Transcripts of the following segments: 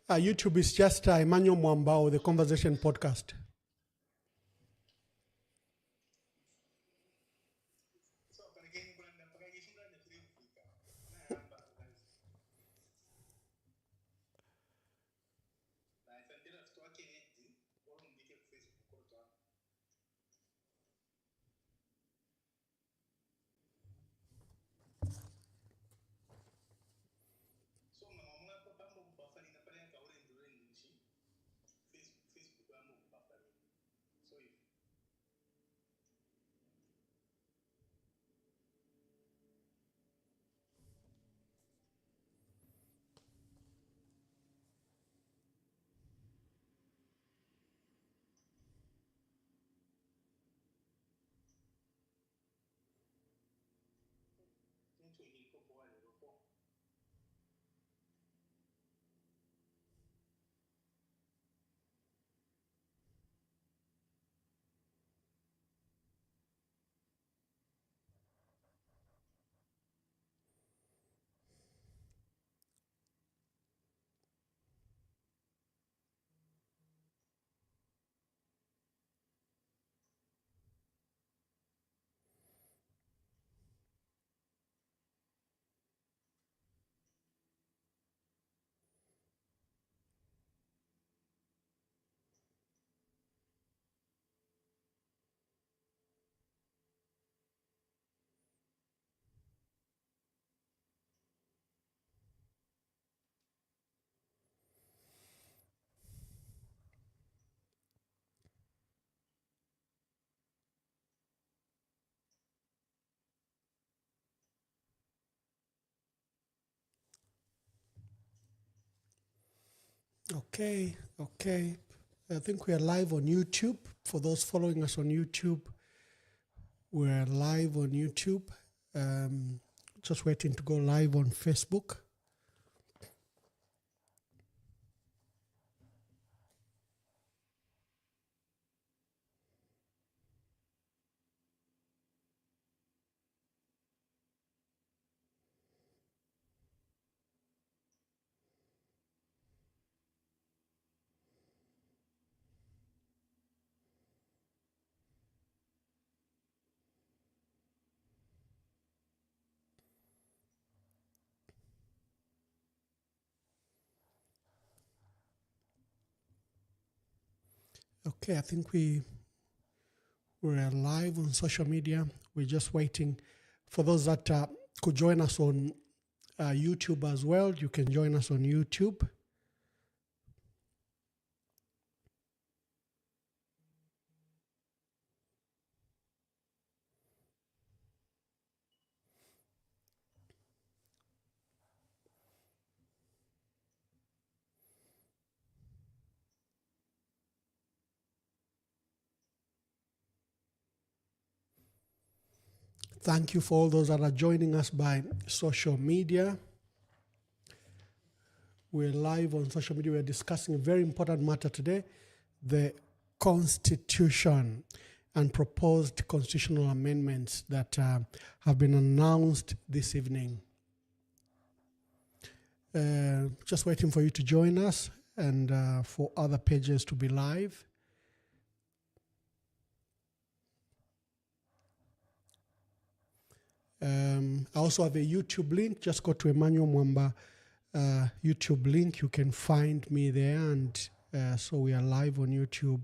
YouTube is just Emmanuel Mwamba or the Conversation Podcast. Okay. I think we are live on YouTube. For those following us on YouTube, we're live on YouTube. Just waiting to go live on Facebook. Okay, I think we're live on social media. We're just waiting for those that could join us on YouTube as well. You can join us on YouTube. Thank you for all those that are joining us by social media. We're live on social media. We're discussing a very important matter today, the Constitution and proposed constitutional amendments that have been announced this evening. Just waiting for you to join us and for other pages to be live. I also have a YouTube link. Just go to Emmanuel Mwamba YouTube link. You can find me there. And so we are live on YouTube.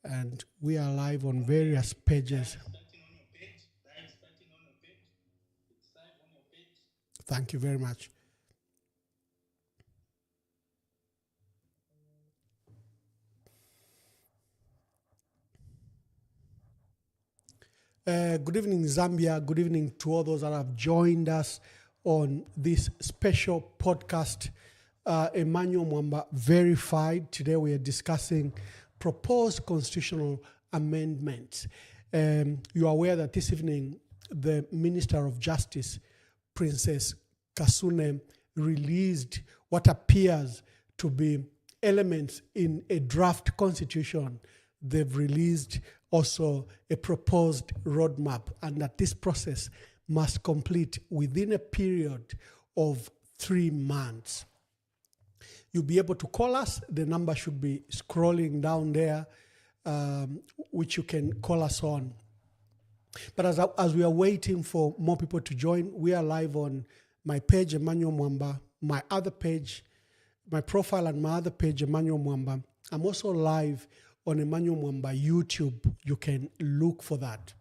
And we are live on various pages. Thank you very much. Good evening, Zambia. Good evening to all those that have joined us on this special podcast, Emmanuel Mwamba Verified. Today we are discussing proposed constitutional amendments. You are aware that this evening the Minister of Justice, Princess Kasune, released what appears to be elements in a draft constitution. They've released also a proposed roadmap, and that this process must complete within a period of 3 months. you'll be able to call us. The number should be scrolling down there, which you can call us on. But as we are waiting for more people to join, we are live on my page, Emmanuel Mwamba, my other page, my profile and my other page, Emmanuel Mwamba. I'm also live on Emmanuel Mwamba YouTube. You can look for that.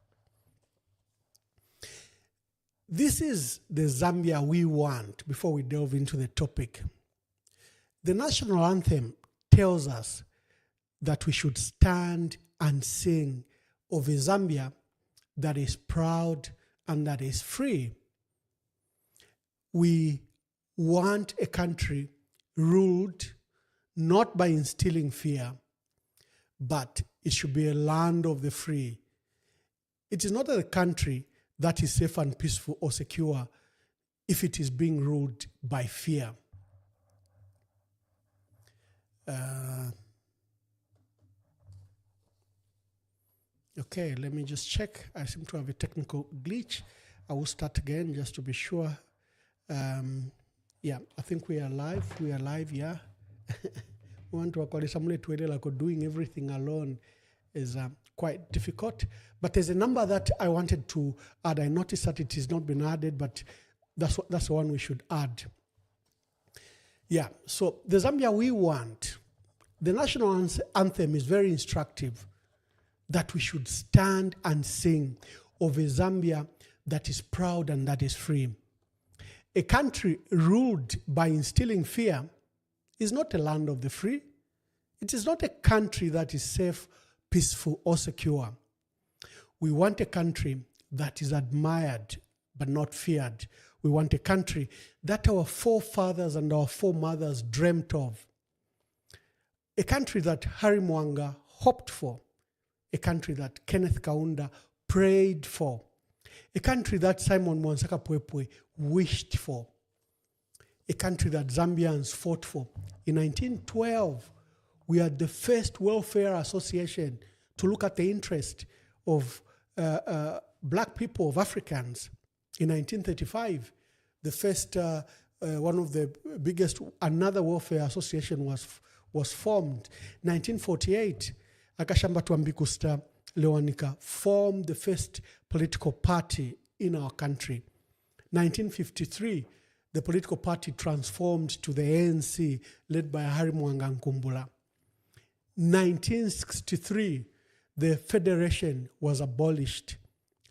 This is the Zambia we want before we delve into the topic. The national anthem tells us that we should stand and sing of a Zambia that is proud and that is free. We want a country ruled not by instilling fear, but it should be a land of the free. It is not a country that is safe and peaceful or secure if it is being ruled by fear. Okay, let me just check. I seem to have a technical glitch. I will start again just to be sure. Yeah, I think we are live. We are live, yeah. We want to call it somebody to doing everything alone is quite difficult. But there's a number that I wanted to add. I noticed that it has not been added, but that's the one we should add. Yeah, so the Zambia we want, the national anthem is very instructive that we should stand and sing of a Zambia that is proud and that is free. A country ruled by instilling fear is not a land of the free. It is not a country that is safe, peaceful, or secure. We want a country that is admired but not feared. We want a country that our forefathers and our foremothers dreamt of. A country that Harry Mwanga hoped for. A country that Kenneth Kaunda prayed for. A country that Simon Mwansaka Pwepwe wished for. A country that Zambians fought for. In 1912, we had the first welfare association to look at the interest of black people, of Africans. In 1935, the first, one of the biggest, another welfare association was formed. 1948, Akashamba Twambikusta Lewanika formed the first political party in our country. 1953, the political party transformed to the ANC, led by Harry Mwanga Nkumbula. 1963, the federation was abolished.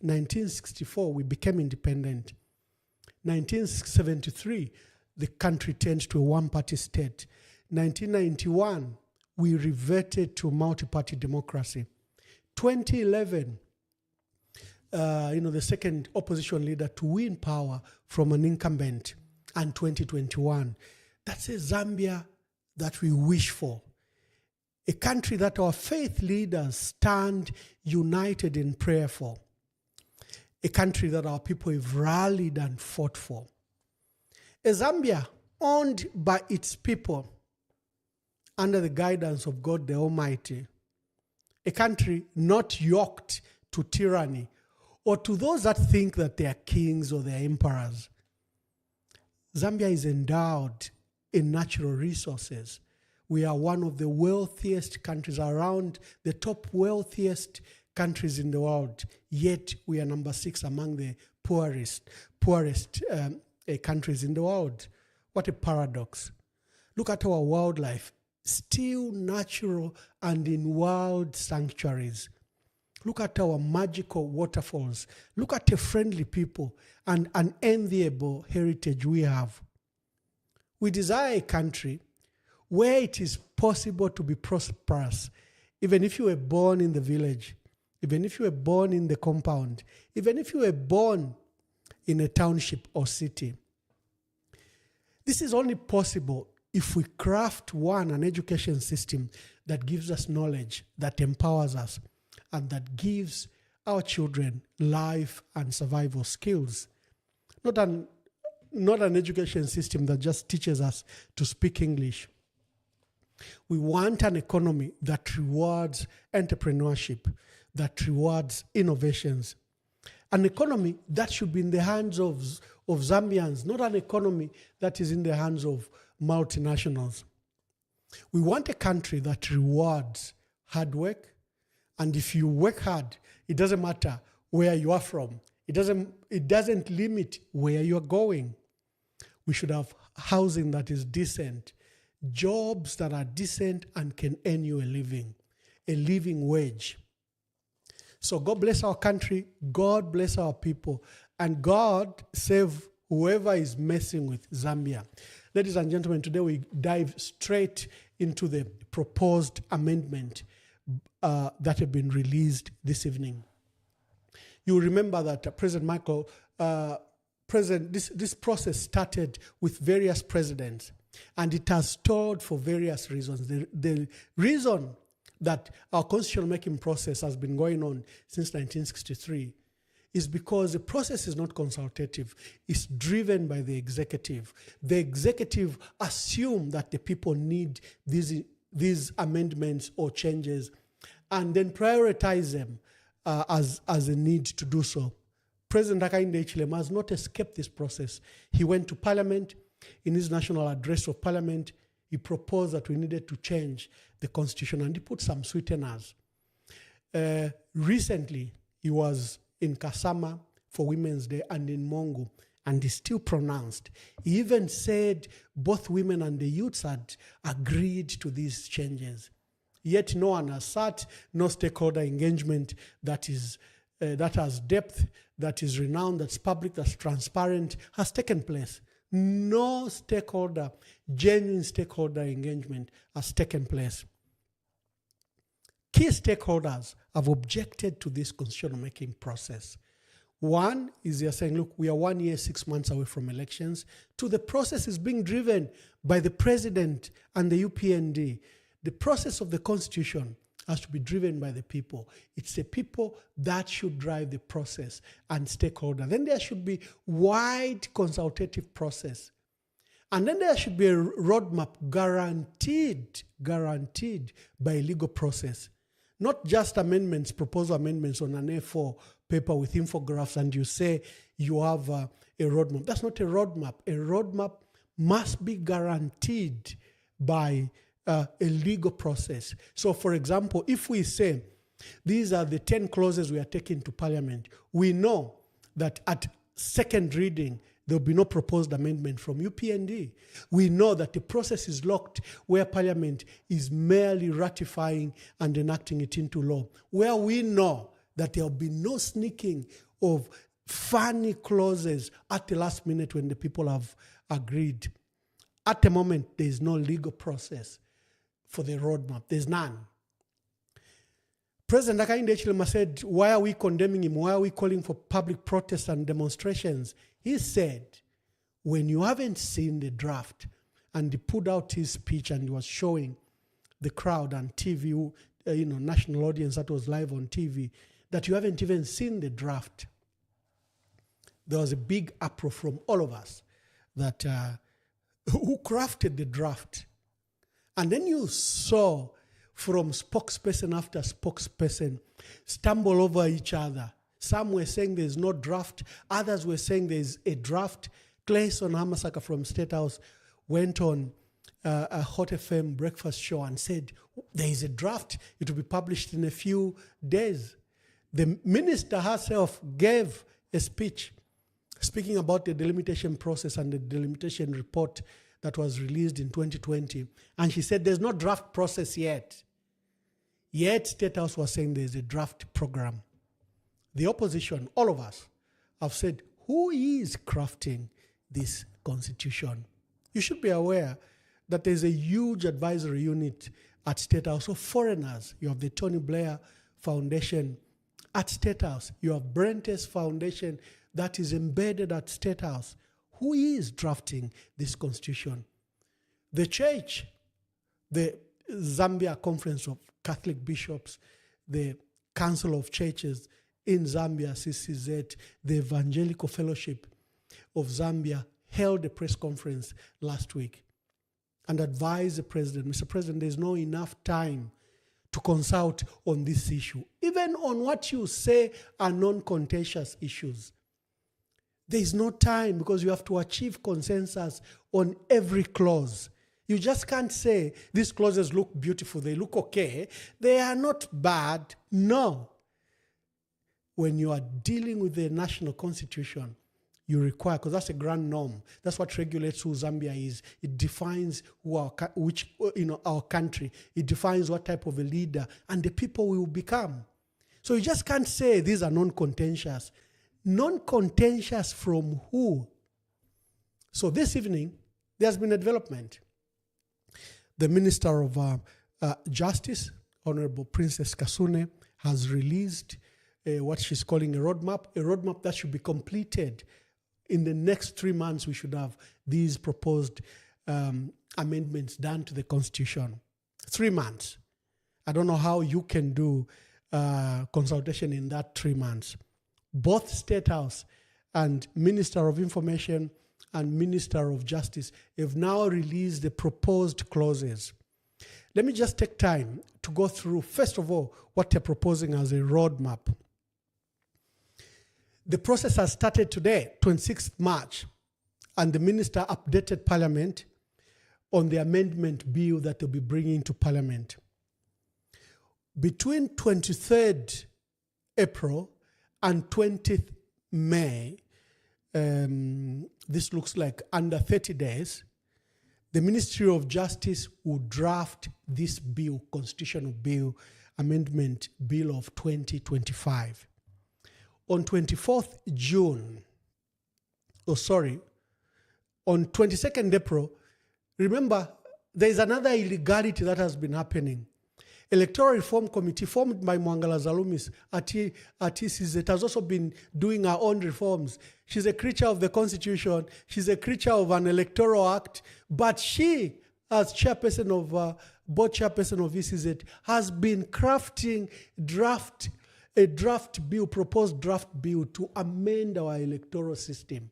1964, we became independent. 1973, the country turned to a one-party state. 1991, we reverted to multi-party democracy. 2011, the second opposition leader to win power from an incumbent. And 2021, that's a Zambia that we wish for. A country that our faith leaders stand united in prayer for. A country that our people have rallied and fought for. A Zambia owned by its people under the guidance of God the Almighty. A country not yoked to tyranny or to those that think that they are kings or they are emperors. Zambia is endowed in natural resources. We are one of the wealthiest countries, around the top wealthiest countries in the world, yet we are number 6 among the poorest countries in the world. What a paradox. Look at our wildlife, still natural and in wild sanctuaries. Look at our magical waterfalls. Look at the friendly people and an enviable heritage we have. We desire a country where it is possible to be prosperous, even if you were born in the village, even if you were born in the compound, even if you were born in a township or city. This is only possible if we craft an education system that gives us knowledge, that empowers us, and that gives our children life and survival skills. Not an education system that just teaches us to speak English. We want an economy that rewards entrepreneurship, that rewards innovations. An economy that should be in the hands of Zambians, not an economy that is in the hands of multinationals. We want a country that rewards hard work. And if you work hard, it doesn't matter where you are from. It doesn't limit where you're going. We should have housing that is decent, jobs that are decent and can earn you a living wage. So God bless our country, God bless our people, and God save whoever is messing with Zambia. Ladies and gentlemen, today we dive straight into the proposed amendment that have been released this evening. You remember that this process started with various presidents, and it has stalled for various reasons. The reason that our constitutional making process has been going on since 1963 is because the process is not consultative. It's driven by the executive. The executive assume that the people need these amendments or changes and then prioritize them as a need to do so. President Hakainde Hichilema has not escaped this process. He went to Parliament. In his national address of Parliament, he proposed that we needed to change the constitution, and he put some sweeteners. Recently, he was in Kasama for Women's Day and in Mongo, and he still pronounced. He even said both women and the youths had agreed to these changes. Yet no one has sat, no stakeholder engagement that has depth, that is renowned, that's public, that's transparent, has taken place. No genuine stakeholder engagement has taken place. Key stakeholders have objected to this constitutional making process. One is they're saying, look, we are 1 year, 6 months away from elections. Two, the process is being driven by the president and the UPND. The process of the constitution has to be driven by the people. It's the people that should drive the process and stakeholder. Then there should be wide consultative process. And then there should be a roadmap guaranteed by a legal process. Not just amendments, proposal amendments on an A4 paper with infographs and you say you have a roadmap. That's not a roadmap. A roadmap must be guaranteed by a legal process. So, for example, if we say these are the 10 clauses we are taking to Parliament, we know that at second reading, there will be no proposed amendment from UPND. We know that the process is locked where Parliament is merely ratifying and enacting it into law, where we know that there will be no sneaking of funny clauses at the last minute when the people have agreed. At the moment, there is no legal process for the roadmap. There's none. President Hakainde Hichilema said, why are we condemning him? Why are we calling for public protests and demonstrations? He said, when you haven't seen the draft, and he put out his speech and he was showing the crowd on TV, national audience that was live on TV, that you haven't even seen the draft. There was a big uproar from all of us that who crafted the draft. And then you saw from spokesperson after spokesperson stumble over each other. Some were saying there's no draft. Others were saying there's a draft. Clayson Hamasaka from State House went on a Hot FM breakfast show and said, there is a draft. It will be published in a few days. The minister herself gave a speech speaking about the delimitation process and the delimitation report that was released in 2020. And she said there's no draft process yet. Yet State House was saying there's a draft program. The opposition, all of us, have said, who is crafting this constitution? You should be aware that there's a huge advisory unit at State House of foreigners. You have the Tony Blair Foundation at State House. You have Brentes Foundation that is embedded at State House. Who is drafting this constitution? The church, the Zambia Conference of Catholic Bishops, the Council of Churches in Zambia, CCZ, the Evangelical Fellowship of Zambia held a press conference last week and advised the president, Mr. President, there's not enough time to consult on this issue. Even on what you say are non-contentious issues. There is no time because you have to achieve consensus on every clause. You just can't say these clauses look beautiful, they look okay, they are not bad. No. When you are dealing with the national constitution, you require, because that's a grand norm. That's what regulates who Zambia is. It defines who our country. It defines what type of a leader and the people we will become. So you just can't say these are non-contentious. Non-contentious from who? So this evening, there's been a development. The Minister of Justice, Honorable Princess Kasune, has released what she's calling a roadmap that should be completed. In the next 3 months, we should have these proposed amendments done to the Constitution. 3 months. I don't know how you can do consultation in that 3 months. Both State House and Minister of Information and Minister of Justice have now released the proposed clauses. Let me just take time to go through, first of all, what they're proposing as a roadmap. The process has started today, 26th March, and the minister updated Parliament on the amendment bill that they'll be bringing to Parliament. Between 23rd April and 20th May, this looks like under 30 days, the Ministry of Justice will draft this bill, Constitutional Bill, Amendment Bill of 2025. On 24th June, on 22nd April, remember, there is another illegality that has been happening. Electoral Reform Committee formed by Mwangala Zalumis at ECZ has also been doing her own reforms. She's a creature of the Constitution. She's a creature of an electoral act. But she, as chairperson of, board chairperson of ECZ, has been crafting proposed draft bill to amend our electoral system.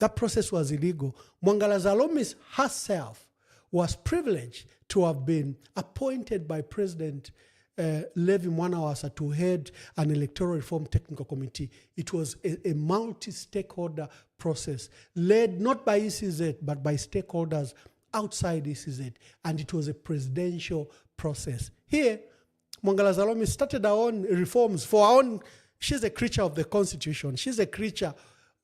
That process was illegal. Mwangala Zalumis herself was privileged to have been appointed by President Levi Mwanawasa to head an electoral reform technical committee. It was a multi-stakeholder process led not by ECZ but by stakeholders outside ECZ, and it was a presidential process. Here, Mwangala Zalumis started her own reforms for her own. She's a creature of the Constitution. She's a creature.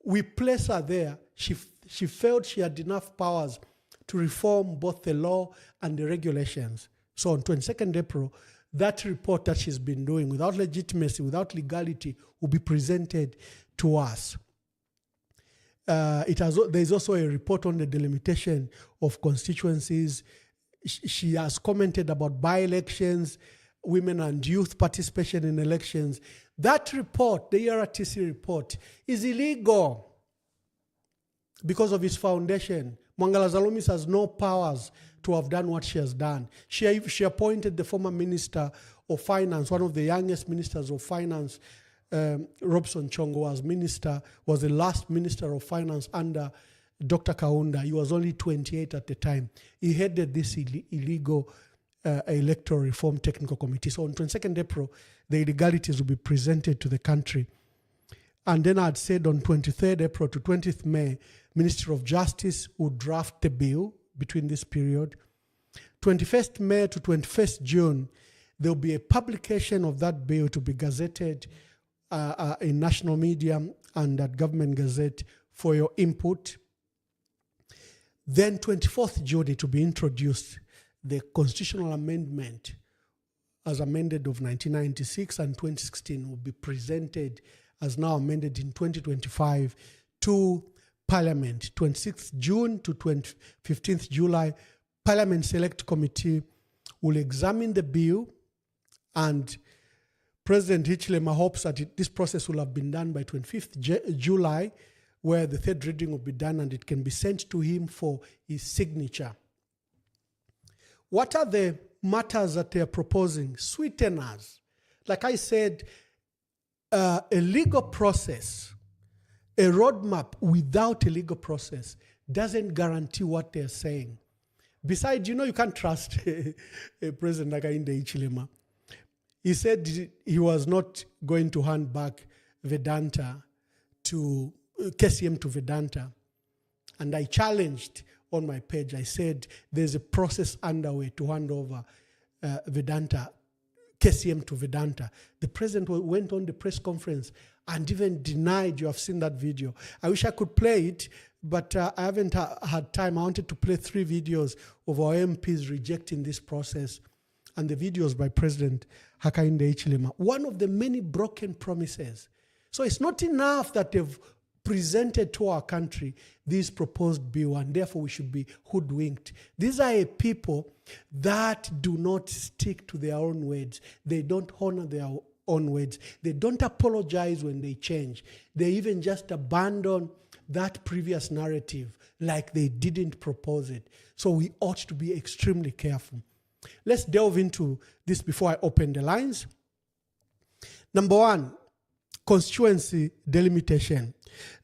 We place her there. She felt she had enough powers to reform both the law and the regulations. So on 22nd April, that report that she's been doing without legitimacy, without legality, will be presented to us. There is also a report on the delimitation of constituencies. She has commented about by-elections, women and youth participation in elections. That report, the ERTC report, is illegal because of its foundation. Mwangala Zalumis has no powers to have done what she has done. She appointed the former Minister of Finance, one of the youngest ministers of finance, Robson Chongo, was the last Minister of Finance under Dr. Kaunda. He was only 28 at the time. He headed this illegal electoral reform technical committee. So on 22nd April, the illegalities will be presented to the country. And then I'd said on 23rd April to 20th May, Ministry of Justice will draft the bill between this period. 21st May to 21st June, there'll be a publication of that bill to be gazetted in national media and at Government Gazette for your input. Then 24th June, it will be introduced, the constitutional amendment as amended of 1996 and 2016 will be presented as now amended in 2025 to Parliament. 26th June to 15th July, Parliament Select Committee will examine the bill, and President Hichilema hopes that this process will have been done by 25th July, where the third reading will be done and it can be sent to him for his signature. What are the matters that they are proposing? Sweeteners. Like I said, a legal process, a roadmap without a legal process doesn't guarantee what they're saying. Besides, you can't trust President Hakainde Hichilema. He said he was not going to hand back Vedanta to KCM to Vedanta. And I challenged on my page. I said there's a process underway to hand over Vedanta, KCM to Vedanta. The president went on the press conference and even denied. You have seen that video. I wish I could play it, but I haven't had time. I wanted to play 3 videos of our MPs rejecting this process, and the videos by President Hakainde Hichilema. One of the many broken promises. So it's not enough that they've presented to our country this proposed bill, and therefore we should be hoodwinked. These are a people that do not stick to their own words. They don't honor their own words. They don't apologize when they change. They even just abandon that previous narrative like they didn't propose it. So we ought to be extremely careful. Let's delve into this before I open the lines. Number 1, constituency delimitation.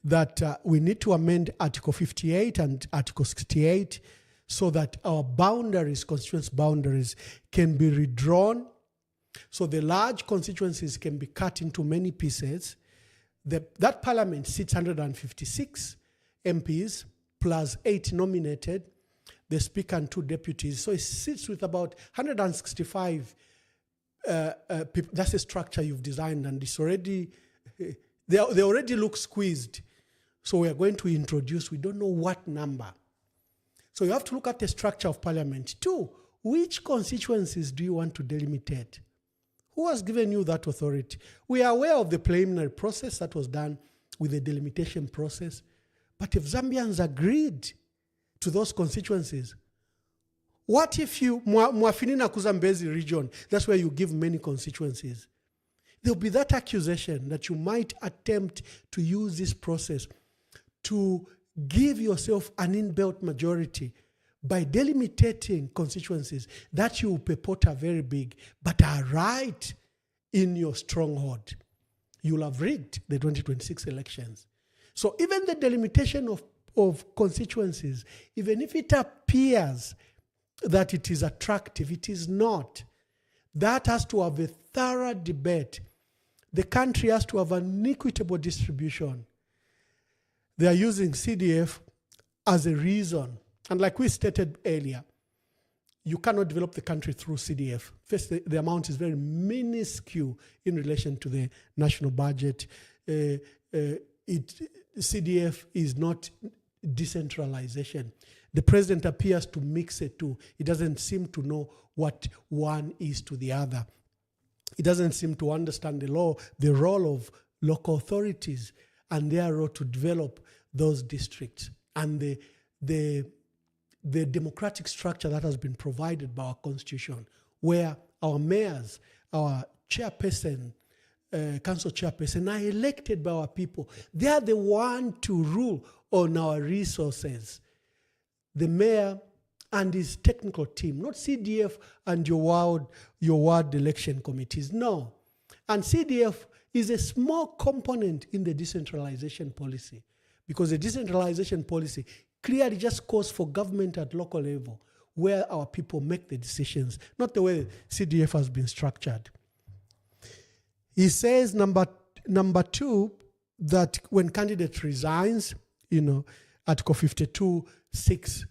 That we need to amend Article 58 and Article 68 so that our boundaries, constituency boundaries, can be redrawn. So the large constituencies can be cut into many pieces. That parliament sits 156 MPs plus 8 nominated, the speaker and 2 deputies. So it sits with about 165 people. That's a structure you've designed, and it's already, they already look squeezed. So we are going to introduce, we don't know what number. So you have to look at the structure of parliament. 2, which constituencies do you want to delimitate? Who has given you that authority? We are aware of the preliminary process that was done with the delimitation process. But if Zambians agreed to those constituencies, what if you, Mwafinina Kuzambezi region, that's where you give many constituencies. There'll be that accusation that you might attempt to use this process to give yourself an inbuilt majority by delimiting constituencies that you purport are very big, but are right in your stronghold. You'll have rigged the 2026 elections. So even the delimitation of constituencies, even if it appears that it is attractive, it is not. That has to have a thorough debate. The country has to have an equitable distribution. They are using CDF as a reason. And like we stated earlier, you cannot develop the country through CDF. First, the amount is very minuscule in relation to the national budget. CDF is not decentralization. The president appears to mix it too. He doesn't seem to know what one is to the other. He doesn't seem to understand the role of local authorities and their role to develop those districts and the democratic structure that has been provided by our constitution, where our mayors, our chairperson, council chairperson are elected by our people. They are the one to rule on our resources. The mayor and his technical team, not CDF and your ward election committees, no. And CDF is a small component in the decentralization policy, because the decentralization policy clearly just calls for government at local level, where our people make the decisions, not the way CDF has been structured. He says, number 2, that when candidate resigns, Article 52(6)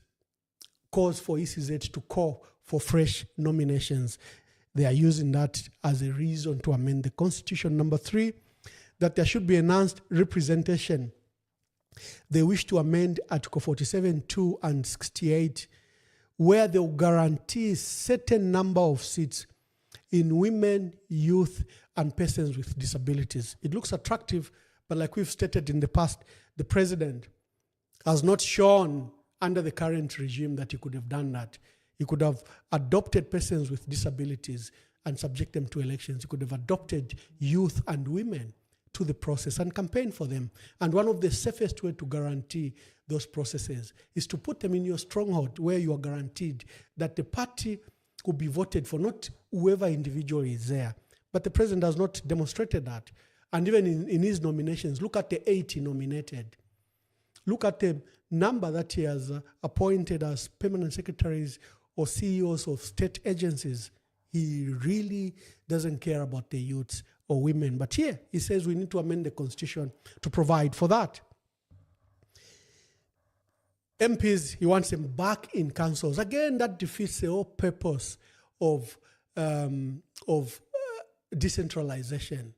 calls for ECZ to call for fresh nominations. They are using that as a reason to amend the constitution. Number 3, that there should be enhanced representation. They wish to amend Article 47(2) and 68, where they will guarantee certain number of seats in women, youth, and persons with disabilities. It looks attractive, but like we've stated in the past, the president has not shown under the current regime that he could have done that. He could have adopted persons with disabilities and subject them to elections. He could have adopted youth and women to the process and campaign for them. And one of the safest way to guarantee those processes is to put them in your stronghold, where you are guaranteed that the party will be voted for, not whoever individual is there. But the president has not demonstrated that. And even in his nominations, look at the 80 nominated. Look at the number that he has appointed as permanent secretaries or CEOs of state agencies. He really doesn't care about the youths or women. But here, he says we need to amend the constitution to provide for that. MPs, he wants them back in councils. Again, that defeats the whole purpose of decentralization.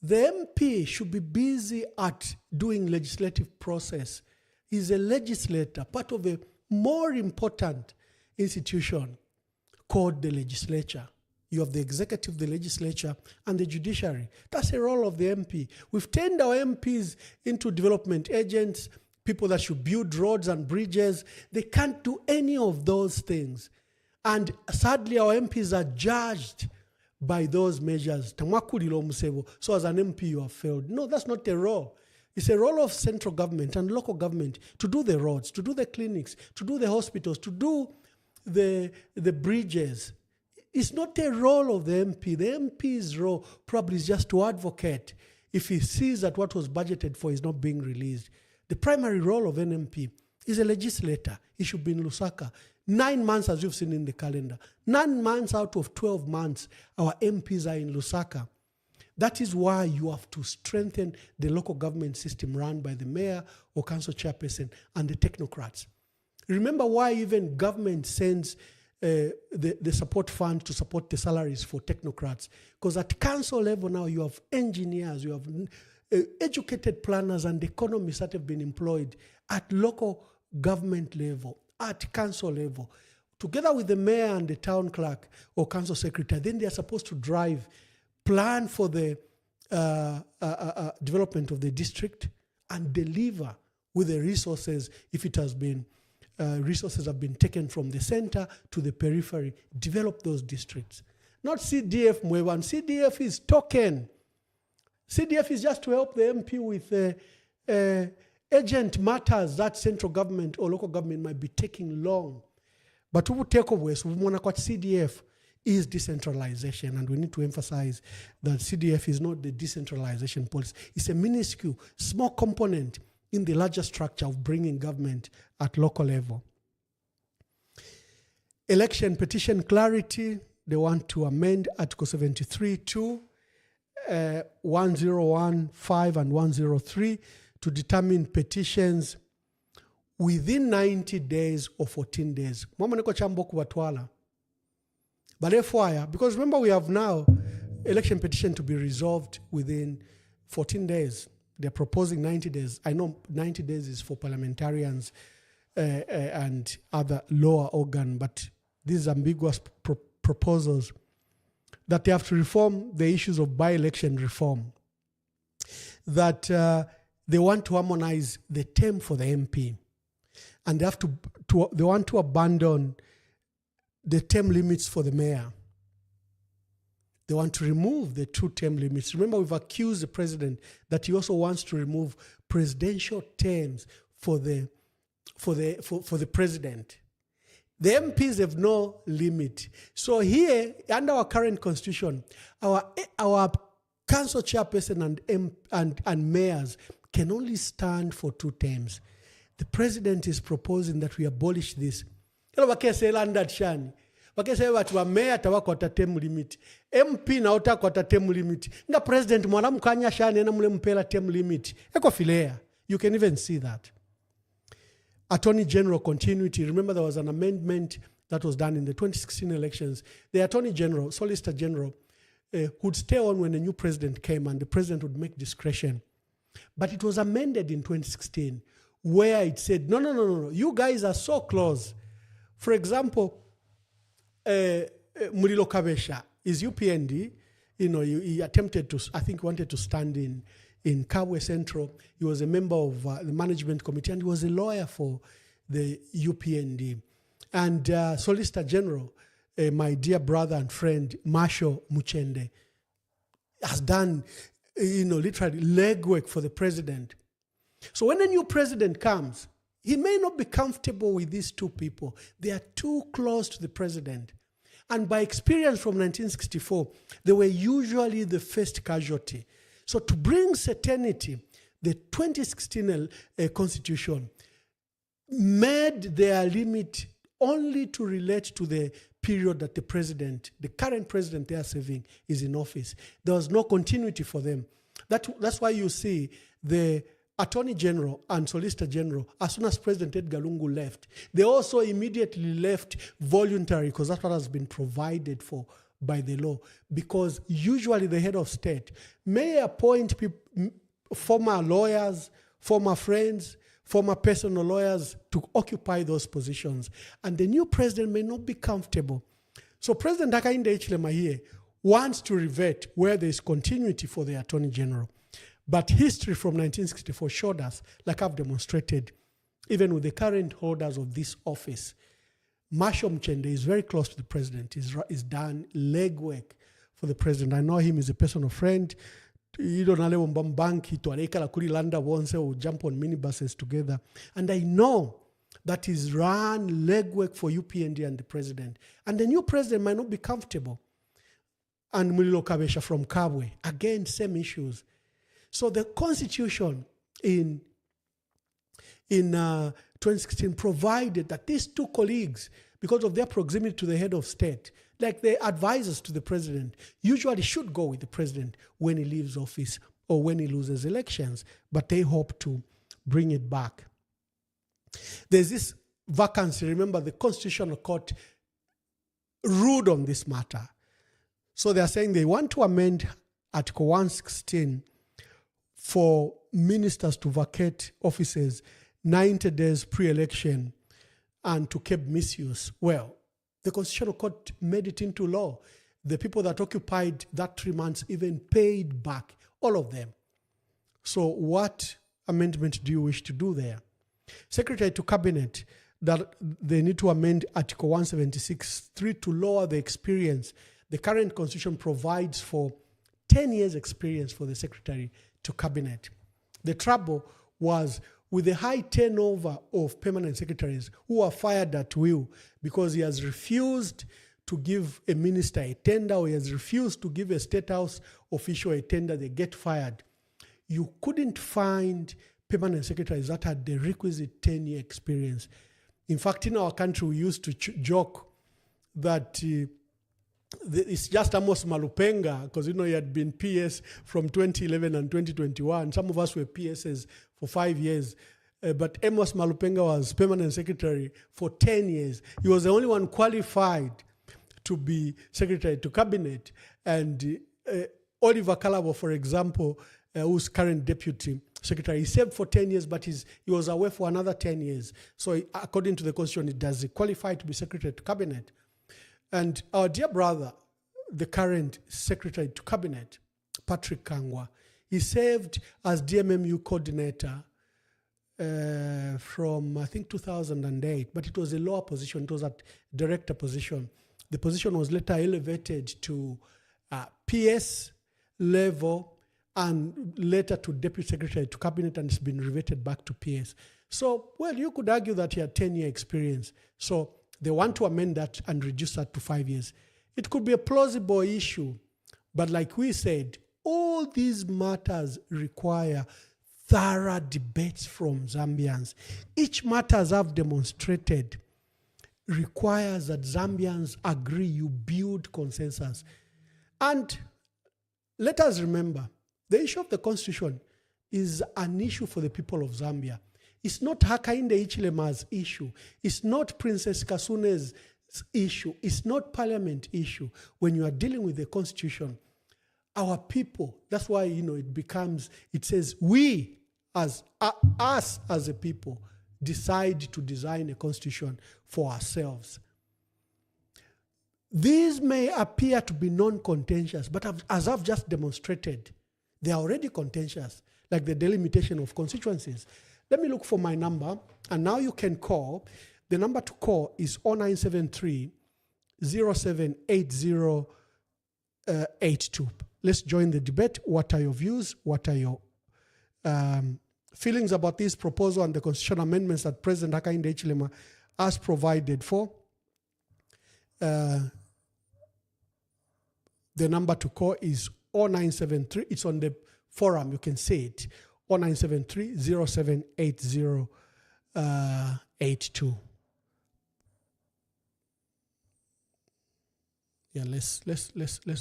The MP should be busy at doing legislative process. He's a legislator, part of a more important institution called the legislature. You have the executive, the legislature, and the judiciary. That's the role of the MP. We've turned our MPs into development agents, people that should build roads and bridges. They can't do any of those things. And sadly, our MPs are judged by those measures. So as an MP, you have failed. No, that's not the role. It's a role of central government and local government to do the roads, to do the clinics, to do the hospitals, to do the bridges. It's not the role of the MP. The MP's role probably is just to advocate if he sees that what was budgeted for is not being released. The primary role of an MP is a legislator. He should be in Lusaka. 9 months, as you've seen in the calendar. 9 months out of 12 months, our MPs are in Lusaka. That is why you have to strengthen the local government system run by the mayor or council chairperson and the technocrats. Remember why even government sends the support fund to support the salaries for technocrats. Because at council level now, you have engineers, you have educated planners and economists that have been employed at local government level, at council level, together with the mayor and the town clerk or council secretary. Then they are supposed to plan for the development of the district and deliver with the resources if it has been resources have been taken from the center to the periphery, develop those districts. Not CDF, Mwewan. CDF is token. CDF is just to help the MP with agent matters that central government or local government might be taking long. But we will take away, so we want to CDF is decentralization, and we need to emphasize that CDF is not the decentralization policy. It's a minuscule, small component in the larger structure of bringing government at local level. Election petition clarity, they want to amend Article 73 to 1015 and 103 to determine petitions within 90 days or 14 days. But FYI, because remember we have now election petition to be resolved within 14 days. They're proposing 90 days. I know 90 days is for parliamentarians and other lower organ, but these ambiguous proposals that they have to reform the issues of by-election reform, that they want to harmonize the term for the MP, and they want to abandon the term limits for the mayor. They want to remove the 2 term limits. Remember, we've accused the president that he also wants to remove presidential terms for the president. The MPs have no limit. So here, under our current constitution, our council chairperson and mayors can only stand for 2 terms. The president is proposing that we abolish this. Bakese watu wa mayor tawakwata term limit. MP na utakwata term limit. Nga president mwalamu kanya shani na mule mpela term limit. Eko filea. You can even see that. Attorney General continuity. Remember there was an amendment that was done in the 2016 elections. The Attorney General, Solicitor General, would stay on when a new president came and the president would make discretion. But it was amended in 2016 where it said, no. You guys are so close. For example, Murilo Kabesha is UPND. He attempted to, I think, wanted to stand in Kabwe Central. He was a member of the management committee and he was a lawyer for the UPND. And Solicitor General, my dear brother and friend, Marshall Muchende, has done, literally legwork for the president. So when a new president comes, he may not be comfortable with these 2 people. They are too close to the president. And by experience from 1964, they were usually the first casualty. So to bring certainty, the 2016 constitution made their limit only to relate to the period that the current president they are serving, is in office. There was no continuity for them. That's why you see the Attorney General and Solicitor General, as soon as President Edgar Lungu left, they also immediately left voluntary, because that's what has been provided for by the law. Because usually the head of state may appoint former lawyers, former friends, former personal lawyers to occupy those positions. And the new president may not be comfortable. So President Hakainde Hichilema here wants to revert where there is continuity for the Attorney General. But history from 1964 showed us, like I've demonstrated, even with the current holders of this office, Marshal Mchende is very close to the president. He's done legwork for the president. I know him as a personal friend. He don't know bank to Aleka Kuri Landa once or jump on minibuses together. And I know that he's run legwork for UPND and the president. And the new president might not be comfortable. And Mulilo Kabesha from Kabwe, again, same issues. So the Constitution in 2016 provided that these two colleagues, because of their proximity to the head of state, like the advisors to the president, usually should go with the president when he leaves office or when he loses elections, but they hope to bring it back. There's this vacancy. Remember, the Constitutional Court ruled on this matter. So they're saying they want to amend Article 116 for ministers to vacate offices 90 days pre-election and to curb misuse. Well, the Constitutional Court made it into law. The people that occupied that 3 months even paid back, all of them. So what amendment do you wish to do there? Secretary to Cabinet, that they need to amend Article 176.3 to lower the experience. The current Constitution provides for 10 years experience for the Secretary to Cabinet. The trouble was with the high turnover of permanent secretaries who are fired at will because he has refused to give a minister a tender, or he has refused to give a state house official a tender, they get fired. You couldn't find permanent secretaries that had the requisite 10-year experience. In fact, in our country, we used to joke that it's just Amos Malupenga, because he had been PS from 2011 and 2021. Some of us were PSs for 5 years. But Amos Malupenga was permanent secretary for 10 years. He was the only one qualified to be secretary to cabinet. And Oliver Kalabo, for example, who's current deputy secretary, he served for 10 years, but he was away for another 10 years. So according to the Constitution, does he qualify to be secretary to cabinet? And our dear brother, the current secretary to cabinet, Patrick Kangwa, he served as DMMU coordinator from, I think, 2008, but it was a lower position. It was at director position. The position was later elevated to PS level and later to deputy secretary to cabinet, and it's been reverted back to PS. So, well, you could argue that he had 10-year experience. So they want to amend that and reduce that to 5 years. It could be a plausible issue, but like we said, all these matters require thorough debates from Zambians. Each matter, as I've demonstrated, requires that Zambians agree, you build consensus. And let us remember, the issue of the Constitution is an issue for the people of Zambia. It's not Hakainde Hichilema's issue. It's not Princess Kasune's issue. It's not Parliament issue. When you are dealing with the Constitution, our people, that's why, it says we, us as a people, decide to design a constitution for ourselves. These may appear to be non-contentious, but as I've just demonstrated, they are already contentious, like the delimitation of constituencies. Let me look for my number, and now you can call. The number to call is 0973 078082. Let's join the debate. What are your views? What are your feelings about this proposal and the constitutional amendments that President Hakainde Hichilema has provided for? The number to call is 0973. It's on the forum. You can see it. 0973 078082. Yeah, let's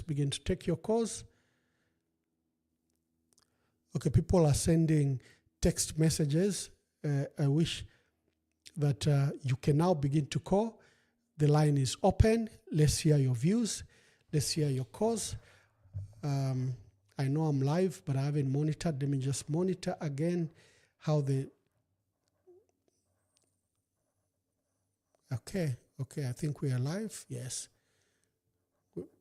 begin to take your calls. Okay, people are sending text messages. I wish that you can now begin to call. The line is open. Let's hear your views. Let's hear your calls. I know I'm live, but I haven't monitored. Let me just monitor again how the... Okay, I think we are live. Yes.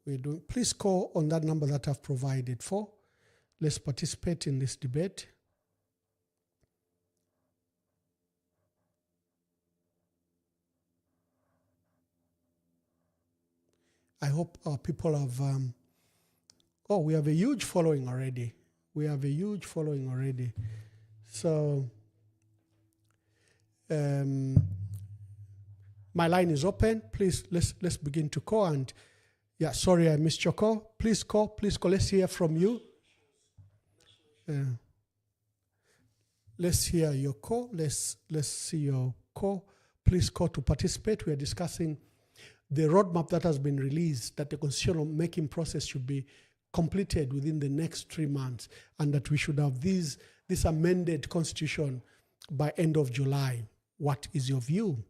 We're doing. Please call on that number that I've provided for. Let's participate in this debate. I hope our people have... we have a huge following already. So, my line is open. Please, let's begin to call. And yeah, sorry I missed your call. Please call. Let's hear from you. Let's hear your call. Let's see your call. Please call to participate. We are discussing the roadmap that has been released, that the constitutional making process should be completed within the next 3 months, and that we should have this amended constitution by end of July. What is your view?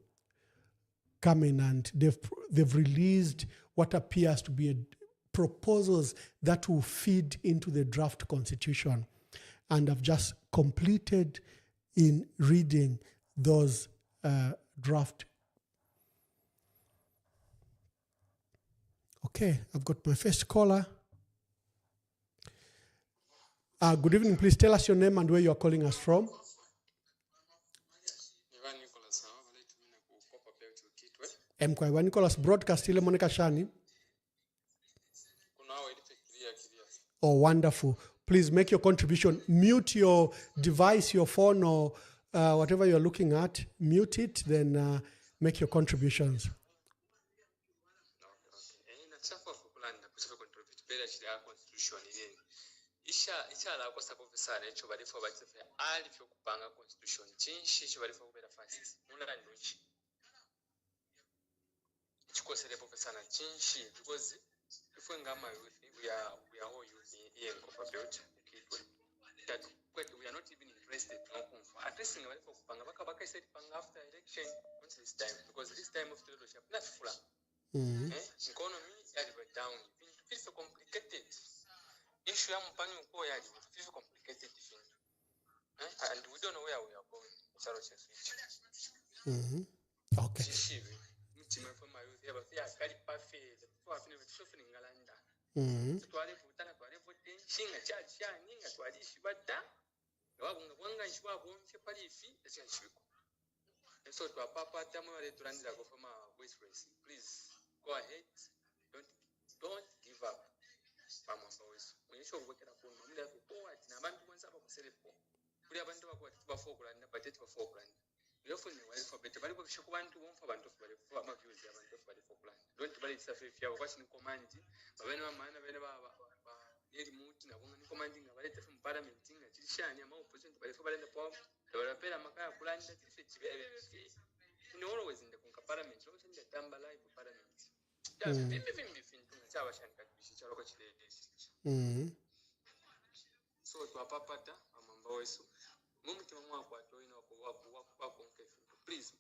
Coming, and they've released what appears to be proposals that will feed into the draft constitution, and I've just completed in reading those draft. Okay, I've got my first caller. Good evening. Please tell us your name and where you are calling us from. Mkwa Nicholas broadcast ile Monica Shani. Oh, wonderful. Please make your contribution. Mute your device, your phone, or whatever you're looking at. Mute it, then make your contributions. Ichala kosa professor echo bali for batife ali fyo kupanga constitution chinshi cyo bali for kubera fast mula nduchi chikosele professor na chinshi because if ngama youth we are all youth in corporate that we are not even interested no at least ngabali for kupanga baka said panga after election once this time, because this time of leadership not full economy is down, it's so complicated. Issue ya mpani uko yaji it's complicated and we don't know where we are going. Okay. So to papa please go ahead, don't give up. Always in the parliament, in the Tamba live parliament. So to a papata, please,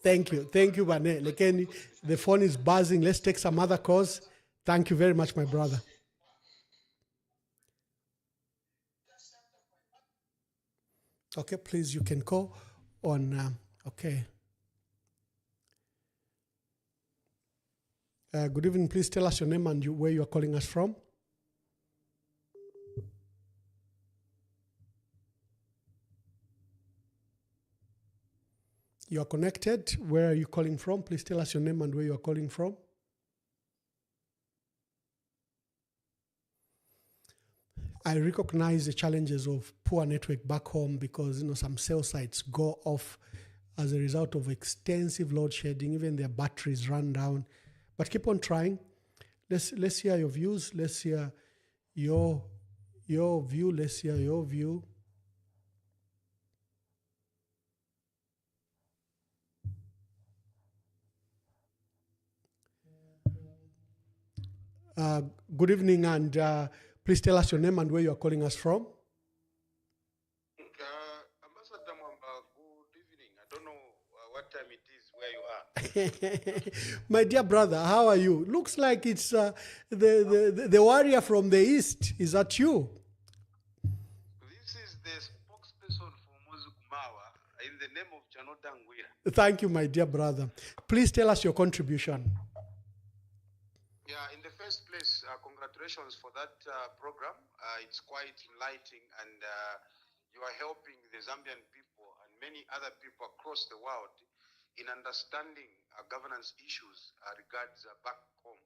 Thank you, Bane. Lekeni, the phone is buzzing. Let's take some other calls. Thank you very much, my brother. Okay, please, you can call on, okay. Good evening. Please tell us your name and where you are calling us from. You are connected. Where are you calling from? Please tell us your name and where you are calling from. I recognize the challenges of poor network back home because some cell sites go off as a result of extensive load shedding. Even their batteries run down. But keep on trying. Let's hear your views. Let's hear your view. Let's hear your view. Good evening, and please tell us your name and where you are calling us from. Ambassador Mwamba, good evening. I don't know what time it is where you are. My dear brother, how are you? Looks like it's the warrior from the east. Is that you? This is the spokesperson for Mozukumawa in the name of Janota Ngwira. Thank you, my dear brother. Please tell us your contribution. Yeah, in the first place, congratulations for that program. It's quite enlightening, and you are helping the Zambian people and many other people across the world in understanding governance issues regards back home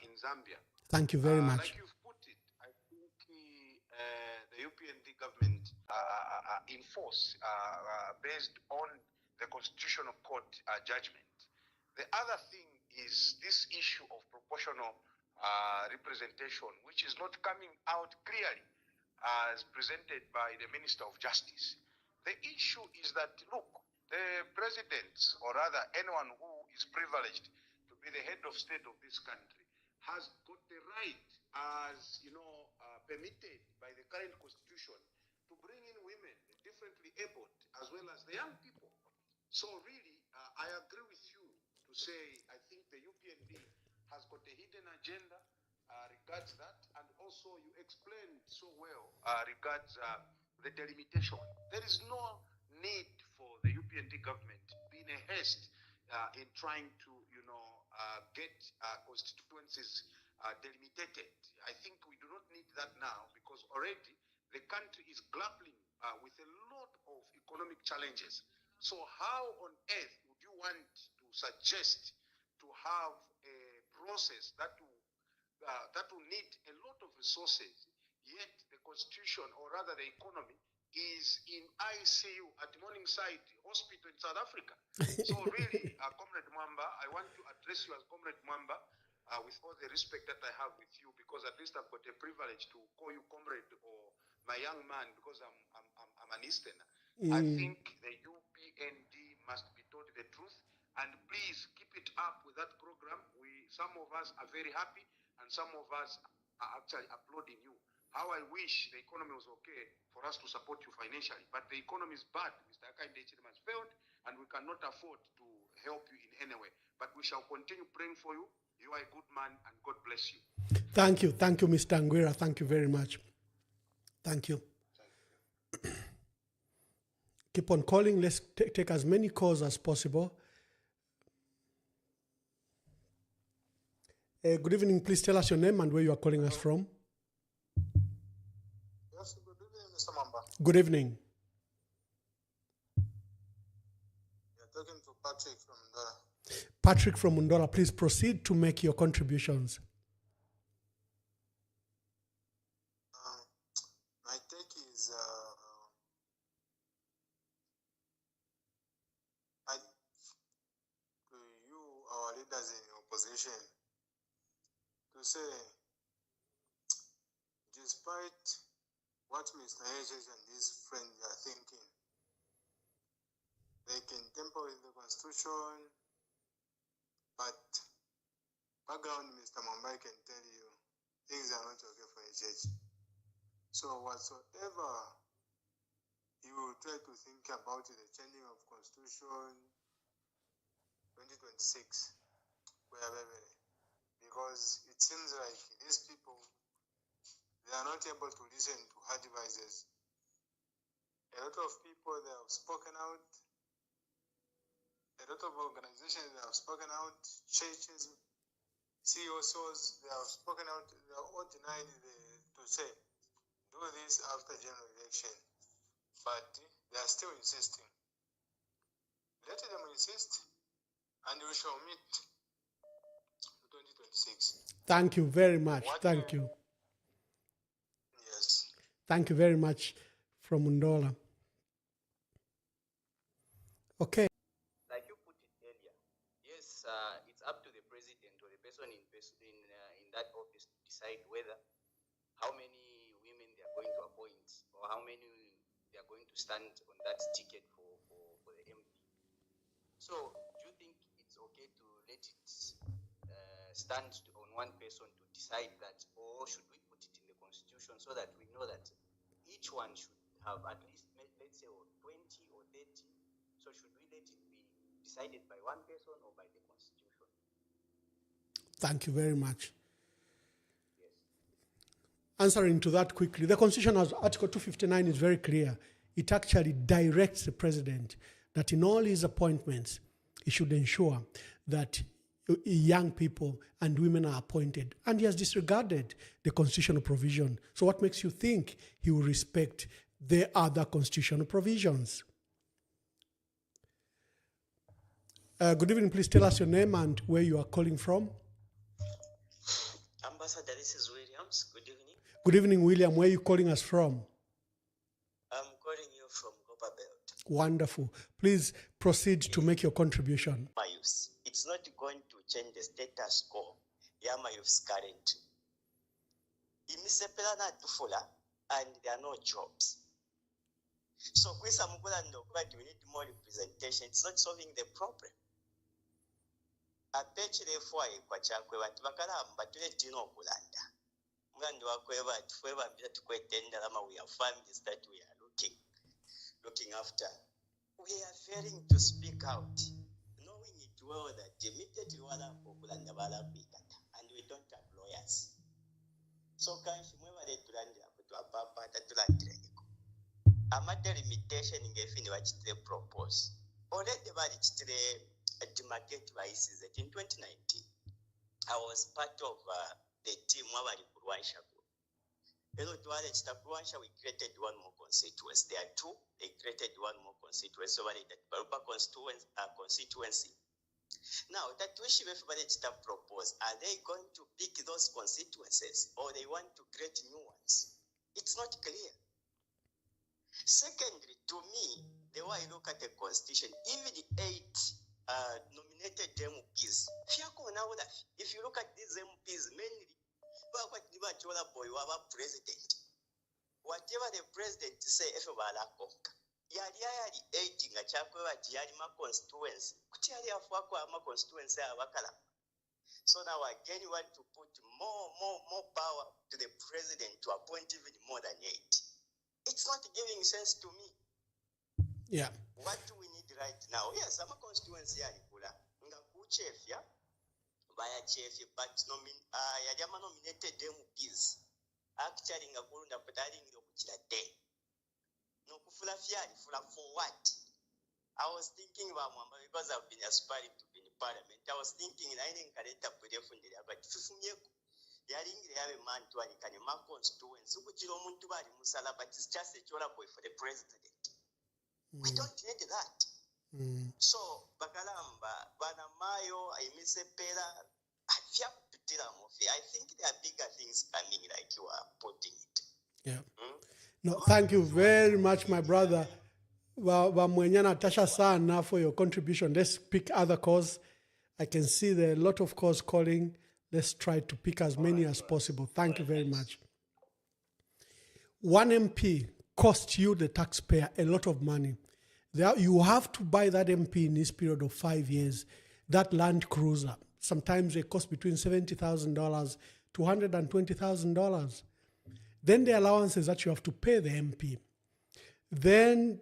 in Zambia. Thank you very much. Like you've put it, I think the UPND government in force based on the Constitutional Court judgment. The other thing is this issue of proportional representation, which is not coming out clearly as presented by the Minister of Justice. The issue is that, look, the president, or rather anyone who is privileged to be the head of state of this country, has got the right, as permitted by the current constitution, to bring in women, differently abled, as well as the young people. So really, I agree with you to say I think the UPND has got a hidden agenda regards that, and also you explained so well regards the delimitation. There is no need for the UPND government being a haste in trying to, get constituencies delimited. I think we do not need that now, because already the country is grappling with a lot of economic challenges. So how on earth would you want to suggest to have a process that will need a lot of resources, yet the constitution, or rather the economy, is in ICU at Morningside Hospital in South Africa? So really, Comrade Mwamba, I want to address you as Comrade Mwamba with all the respect that I have with you, because at least I've got a privilege to call you comrade or my young man, because I'm an Easterner. I think the UPND must be told the truth, and please keep it up with that program. Some of us are very happy, and some of us are actually applauding you. How I wish the economy was okay for us to support you financially, but the economy is bad. Mr. Hakainde Hichilema has failed, and we cannot afford to help you in any way. But we shall continue praying for you. You are a good man, and God bless you. Thank you, Mr. Ngwira. Thank you very much. Thank you. Keep on calling. Let's take as many calls as possible. Good evening. Please tell us your name and where you are calling us from. Yes, good evening, Mr. Mwamba. Good evening. You're talking to Patrick from Ndora. Patrick from Mundola, please proceed to make your contributions. My take is to you, our leaders in opposition, to say, despite what Mr. Hedges and his friends are thinking, they can tamper with the constitution, but background, Mr. Mwamba, I can tell you, things are not okay for HH. So whatsoever you try to think about the changing of constitution 2026, we are very, because it seems like these people, they are not able to listen to advisors. A lot of people, they have spoken out. A lot of organizations, they have spoken out. Churches, CEOs, they have spoken out. They are all denied to say, do this after general election. But they are still insisting. Let them insist, and we shall meet in 2026. Thank you very much. Thank you. Yes. Thank you very much from Mundola. Okay. Like you put it earlier, yes, it's up to the president or the person in that office to decide whether how many women they are going to appoint or how many they are going to stand on that ticket for the MP. So, do you think it's okay to let it stand on one person to decide that, or should we put it in the constitution so that we know that each one should have at least, let's say, 20 or 30. So should we let it be decided by one person or by the constitution? Thank you very much. Yes. Answering to that quickly, the Constitution, as Article 259 is very clear. It actually directs the president that in all his appointments, he should ensure that young people and women are appointed. And he has disregarded the constitutional provision. So what makes you think he will respect the other constitutional provisions? Good evening. Please tell us your name and where you are calling from. Ambassador, this is Williams. Good evening. Good evening, William. Where are you calling us from? I'm calling you from Copperbelt. Wonderful. Please proceed to make your contribution. My youth, it's not going to change the status quo. Yeah, my youth's currently. Imisepela na tufula, and there are no jobs. So, we need more representation. It's not solving the problem. Apechile fwa kwa chakwe watu bakalamba tuletino okulanda. Mugandi wakweba tufweba mbira tukwetenda lama we have families that we are looking after. We are failing to speak out, knowing it well that immediately wala okulanda bala kwikata, and we don't have lawyers. So kanshi mwewa letulandira kutwapapa tatulandira niko. Amate limitation ngefini wachitire propose. Already bali chitire demarcate vices that in 2019 I was part of the team wabali kurwansha. Hello to all we created one more constituency. There are two. They created one more constituency. So that Baruba constituency. Now that wish everybody to propose, are they going to pick those constituencies or they want to create new ones? It's not clear. Secondly, to me, the way I look at the constitution, even the 8 nominated MPs, if you look at these MPs, mainly, president, whatever the president say, if you are aging a chakwa constituency, constituency. So now again, you want to put more power to the president to appoint even more than 8. It's not giving sense to me. Yeah. What do we need right now? Yes, I'm a constituency. Chef, yeah, by a chef, but nominated MPs. Actually, Ngakunda Pataling day. No Kufula Fiari, for what? I was thinking about Mwamba because I've been aspiring to be in parliament. I was thinking I didn't get up with but Yaring have a man to a constituency, which you don't to buy Musala, but it's just a job for the president. We don't need that. So, Bakalamba, Banamayo, Imisepela, I think there are bigger things coming like you are putting it. Yeah. No, thank you very much, my brother. Tasha Sana for your contribution. Let's pick other calls. I can see there are a lot of calls calling. Let's try to pick as many as possible. Thank you very much. One MP cost you, the taxpayer, a lot of money. You have to buy that MP in this period of 5 years, that Land Cruiser. Sometimes they cost between $70,000 to $120,000. Then the allowances that you have to pay the MP. Then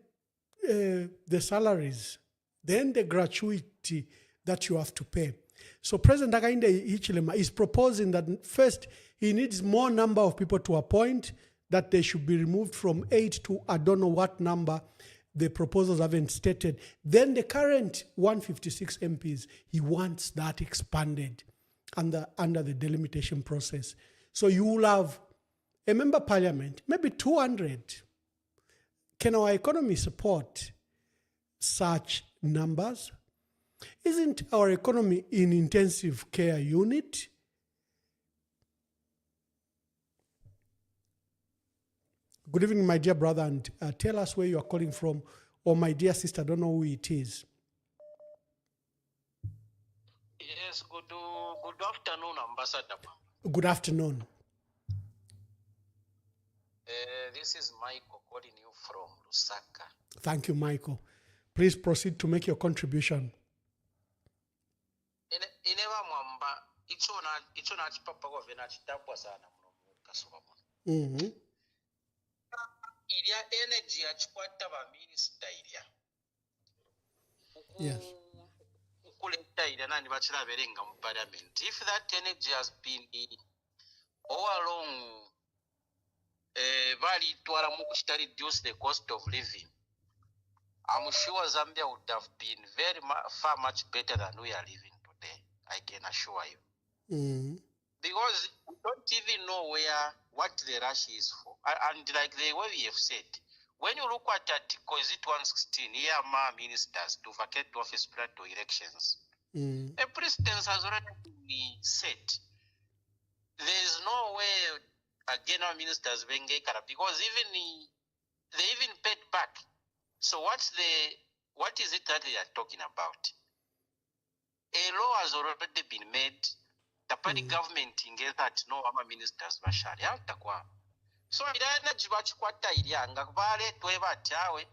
the salaries. Then the gratuity that you have to pay. So President Hakainde Hichilema is proposing that first he needs more number of people to appoint, that they should be removed from 8 to I don't know what number. The proposals haven't stated. Then the current 156 MPs, he wants that expanded under the delimitation process. So you will have a member parliament, maybe 200. Can our economy support such numbers? Isn't our economy in intensive care unit? Good evening, my dear brother, and tell us where you are calling from, or my dear sister, I don't know who it is. Yes, good afternoon, Ambassador. Good afternoon. This is Michael calling you from Lusaka. Thank you, Michael. Please proceed to make your contribution. Emmanuel Mwamba icho nachipapa kwave nachitambwa sana muno mukasoka muno Mhm. ilya energy yachikwata vaminisita ilya Yes. ukuleta ilya nani vachilaverenga mu parliament. If that energy has been all along valitwala mukuchita reduce the cost of living, I'm sure Zambia would have been far much better than we are living today. I can assure you. Mhm. Because we don't even know what the rush is for. And like the way we have said, when you look at Article 116, here are ministers to vacate office prior to elections. Mhm. A precedence has already been set. There is no way again our ministers being because they even paid back. So what is it that they are talking about? A law has already been made. The party government ingeza that no ama ministers bashari hatakuwa. So ila energy bachikwata ilyanga baletwe batyawe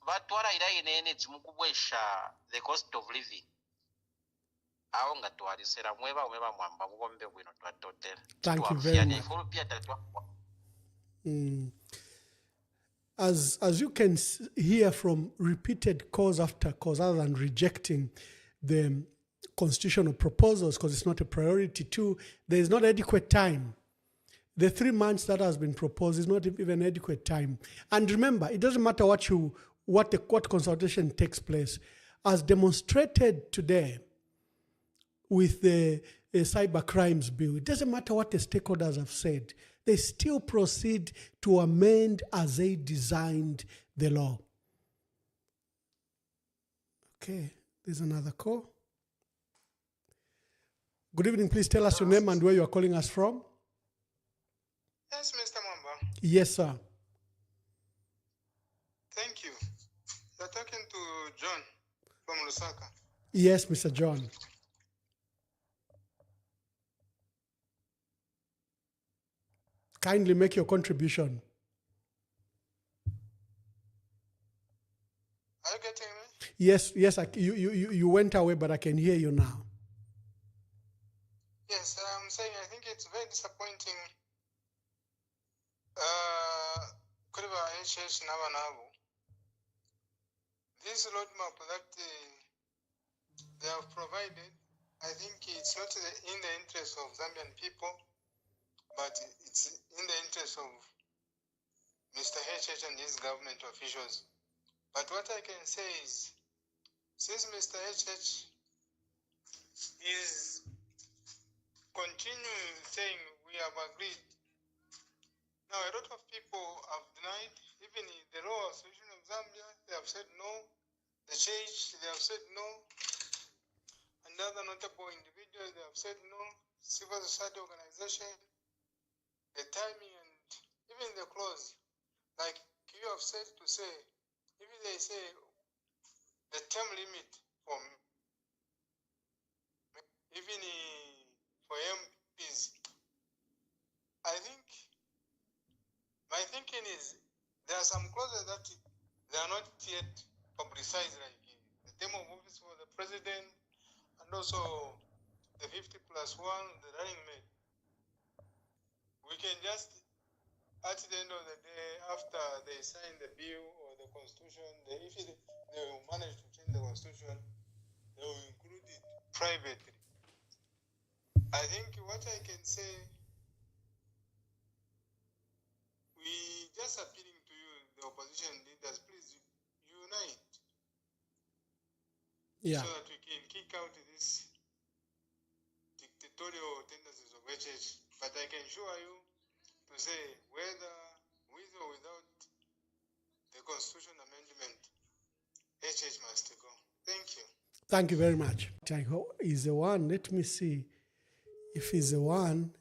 batwala ila ine energy mukubwesha the cost of living. Awo nga twalisera mweba mwamba mugombe bwino twatotera. Thank you very much. As you can hear from repeated cause after cause, other than rejecting the constitutional proposals because it's not a priority too, there is not adequate time. The 3 months that has been proposed is not even adequate time. And remember, it doesn't matter what consultation takes place. As demonstrated today with the cyber crimes bill, it doesn't matter what the stakeholders have said. They still proceed to amend as they designed the law. Okay, there's another call. Good evening. Please tell us your name and where you are calling us from. Yes, Mr. Mwamba. Yes, sir. Thank you. You're talking to John from Lusaka. Yes, Mr. John. Kindly make your contribution. Are you getting me? Yes, you went away, but I can hear you now. Yes, I'm saying I think it's very disappointing. Kuriba HH Navanavu. This roadmap that they have provided, I think it's not in the interest of Zambian people, but it's in the interest of Mr. HH and his government officials. But what I can say is, since Mr. HH is continuing saying we have agreed, now a lot of people have denied, even in the Law Association of Zambia, they have said no. The church, they have said no. And other notable individuals, they have said no. Civil society organization, the timing and even the clause, like you have said to say, even they say the term limit for even for MPs, I think my thinking is there are some clauses that they are not yet publicized, like the term of office for the president and also the 50+1, the running mate. We can just, at the end of the day, after they sign the bill or the constitution, if they will manage to change the constitution, they will include it privately. I think what I can say, we just appealing to you, the opposition leaders, please unite. Yeah. So that we can kick out these dictatorial tendencies of HH. But I can assure you to say whether with or without the constitution amendment, HH must go. Thank you. Thank you very much. I hope he's the one. Let me see if he's the one.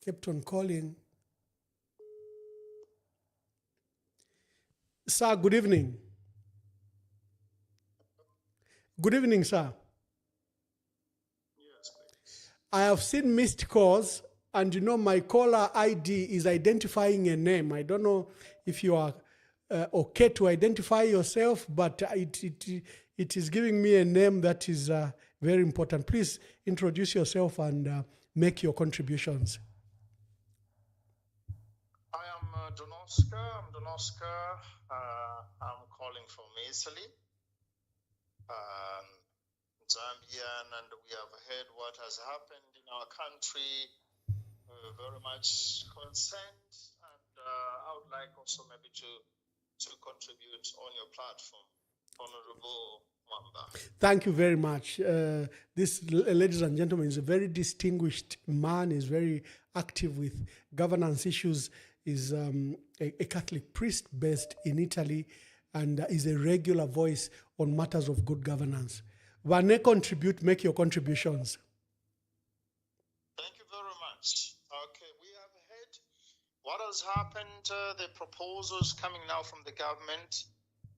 Kept on calling. Sir, good evening. Good evening, sir. Yes, please. I have seen missed calls, and my caller ID is identifying a name. I don't know if you are okay to identify yourself, but it is giving me a name that is Very important. Please introduce yourself and make your contributions. I am Donoska. I'm Donoska. I'm calling from Italy, Zambian, and we have heard what has happened in our country. Very much concerned, and I would like also maybe to contribute on your platform, Honorable Mwamba. Thank you very much. This, ladies and gentlemen, is a very distinguished man. Is very active with governance issues. Is a Catholic priest based in Italy, and is a regular voice on matters of good governance. When they contribute, make your contributions. Thank you very much. Okay, we have heard what has happened, the proposals coming now from the government.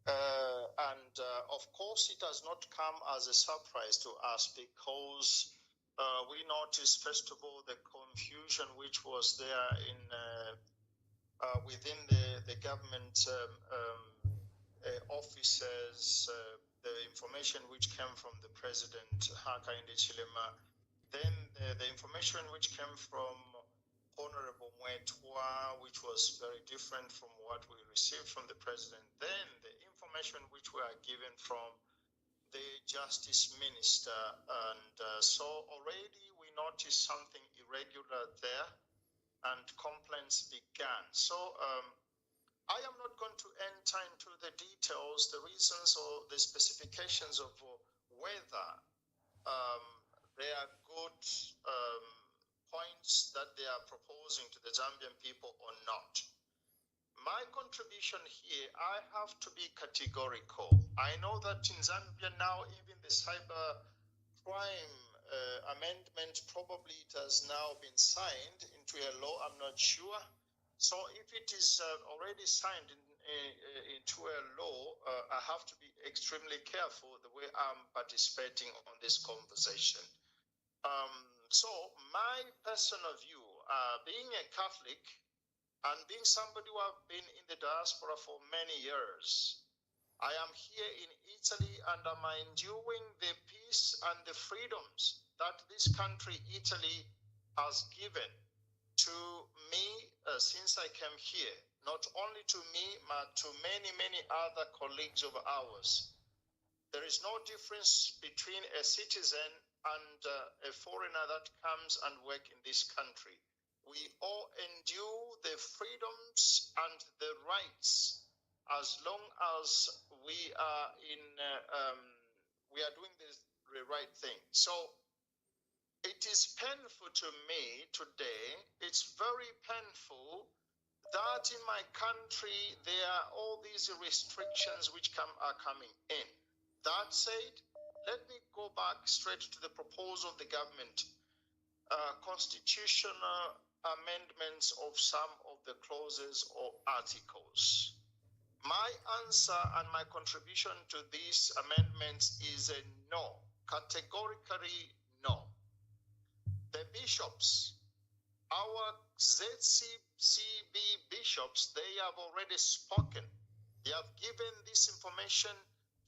And of course, it has not come as a surprise to us because we noticed, first of all, the confusion which was there in within the government offices, the information which came from the president, Hakainde Hichilema, then the information which came from Honorable Mwetwa, which was very different from what we received from the president, then the information which were given from the justice minister, and so already we noticed something irregular there, and complaints began. So I am not going to enter into the details, the reasons or the specifications of whether there are good points that they are proposing to the Zambian people or not. My contribution here, I have to be categorical. I know that in Zambia now, even the cyber crime amendment, probably it has now been signed into a law, I'm not sure. So if it is already signed into a law, I have to be extremely careful the way I'm participating on this conversation. So my personal view, being a Catholic and being somebody who have been in the diaspora for many years, I am here in Italy and I'm enjoying the peace and the freedoms that this country, Italy, has given to me since I came here. Not only to me, but to many, many other colleagues of ours. There is no difference between a citizen and a foreigner that comes and works in this country. We all endure the freedoms and the rights as long as we are we are doing the right thing. So it is painful to me today. It's very painful that in my country there are all these restrictions which are coming in. That said, let me go back straight to the proposal of the government, constitutional amendments of some of the clauses or articles. My answer and my contribution to these amendments is a no, categorically no. The bishops, our ZCCB bishops, they have already spoken. They have given this information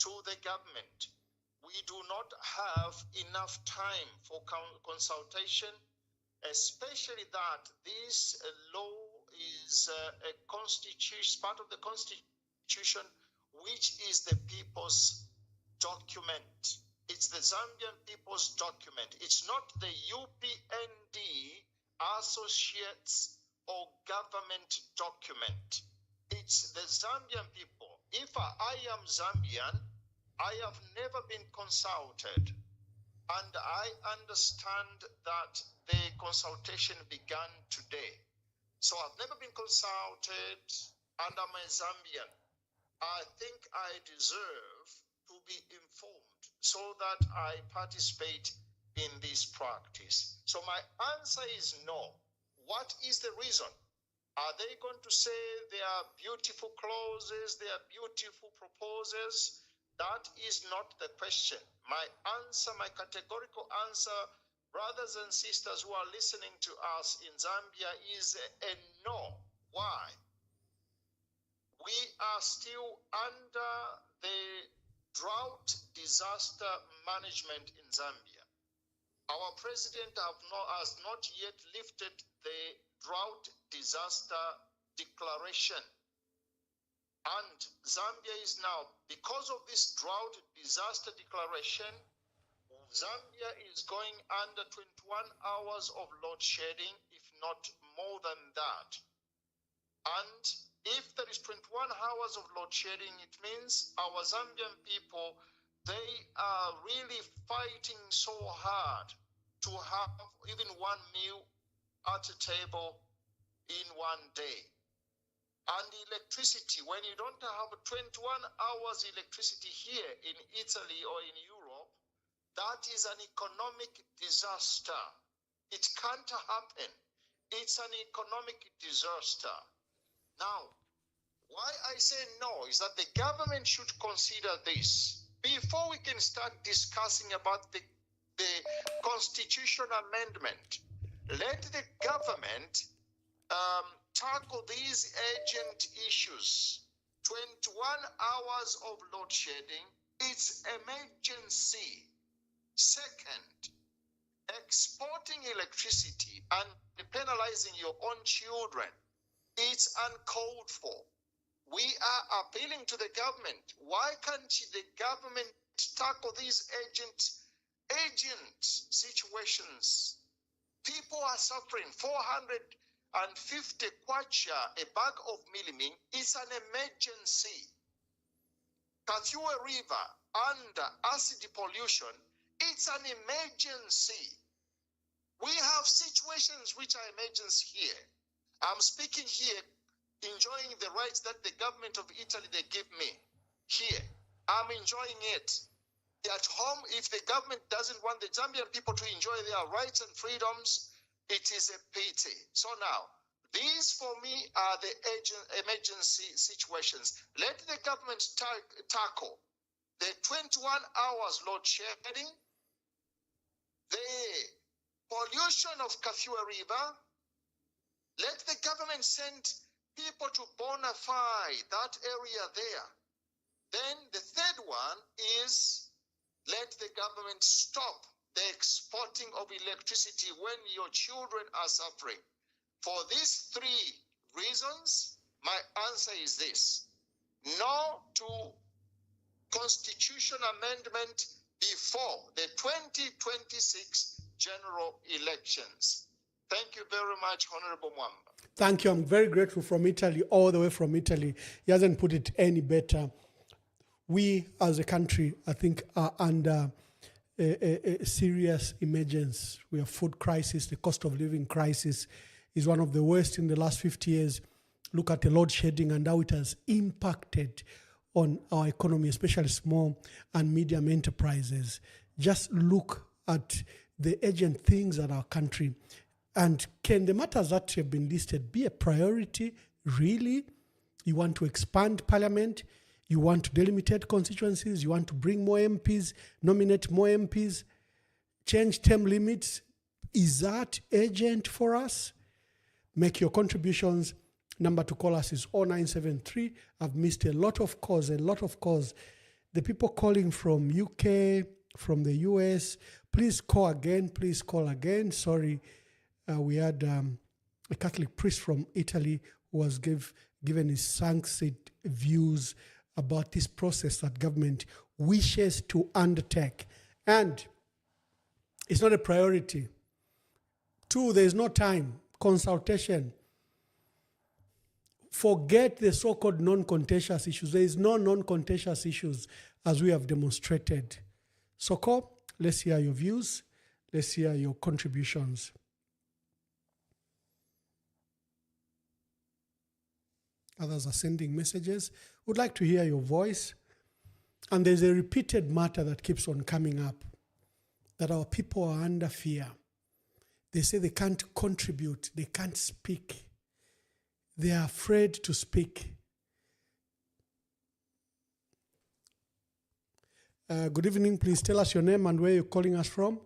to the government. We do not have enough time for consultation, especially that this law is a constitution, part of the constitution, which is the people's document. It's the Zambian people's document. It's not the UPND associates or government document. It's the Zambian people. If I am Zambian, I have never been consulted, and I understand that the consultation began today. So I've never been consulted, and I'm a Zambian. I think I deserve to be informed so that I participate in this practice. So my answer is no. What is the reason? Are they going to say they are beautiful clauses, they are beautiful proposals? That is not the question. My answer, my categorical answer, brothers and sisters who are listening to us in Zambia, is a no. Why? We are still under the drought disaster management in Zambia. Our president has not yet lifted the drought disaster declaration. And Zambia is now, because of this drought disaster declaration, Zambia is going under 21 hours of load shedding, if not more than that. And if there is 21 hours of load shedding, it means our Zambian people, they are really fighting so hard to have even one meal at a table in one day. And electricity, when you don't have 21 hours electricity here in Italy or in Europe, that is an economic disaster. It can't happen. It's an economic disaster. Now, why I say no is that the government should consider this before we can start discussing about the constitutional amendment. Let the government tackle these urgent issues. 21 hours of load shedding, it's emergency. Second, exporting electricity and penalizing your own children, it's uncalled for. We are appealing to the government. Why can't the government tackle these urgent situations? People are suffering. 450 kwacha, a bag of milliming, is an emergency. Kathua River under acid pollution, it's an emergency. We have situations which are emergency here. I'm speaking here, enjoying the rights that the government of Italy, they give me here. I'm enjoying it. At home, if the government doesn't want the Zambian people to enjoy their rights and freedoms, it is a pity. So now, these for me are the emergency situations. Let the government tackle the 21 hours load shedding, the pollution of Kathua River. Let the government send people to bona fide that area there. Then the third one is let the government stop the exporting of electricity when your children are suffering. For these three reasons, my answer is this: no to constitution amendment before the 2026 general elections. Thank you very much, Honorable Mwamba. Thank you. I'm very grateful from Italy, all the way from Italy. He hasn't put it any better. We, as a country, I think, are under a serious emergency. We have food crisis. The cost of living crisis is one of the worst in the last 50 years. Look at the load shedding and how it has impacted on our economy, especially small and medium enterprises. Just look at the urgent things at our country. And can the matters that have been listed be a priority, really? You want to expand parliament? You want to delimit constituencies? You want to bring more MPs, nominate more MPs, change term limits? Is that urgent for us? Make your contributions. Number to call us is 0973. I've missed a lot of calls. The people calling from UK, from the US, please call again. Sorry, we had a Catholic priest from Italy who was given his sanctioned views about this process that government wishes to undertake. And it's not a priority. 2, there is no time. Consultation. Forget the so-called non-contentious issues. There is no non-contentious issues as we have demonstrated. Soko, let's hear your views. Let's hear your contributions. Others are sending messages. Would like to hear your voice. And there's a repeated matter that keeps on coming up, that our people are under fear. They say they can't contribute, they can't speak. They are afraid to speak. Good evening. Please tell us your name and where you're calling us from.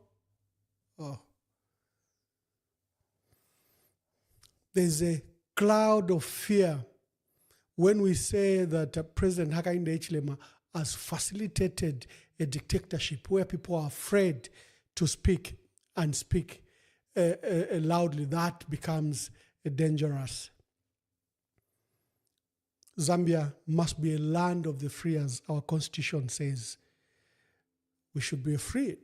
There's a cloud of fear when we say that President Hakainde Hichilema has facilitated a dictatorship where people are afraid to speak and speak loudly. That becomes dangerous. Zambia must be a land of the free, as our constitution says. We should be free.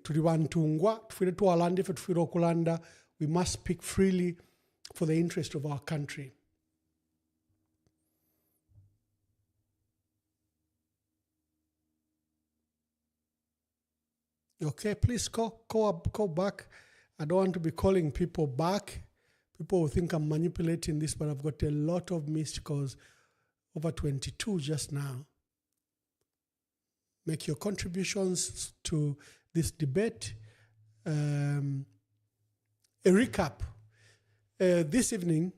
We must speak freely for the interest of our country. Okay, please call back. I don't want to be calling people back. People will think I'm manipulating this, but I've got a lot of missed calls, over 22 just now. Make your contributions to this debate. A recap. This afternoon,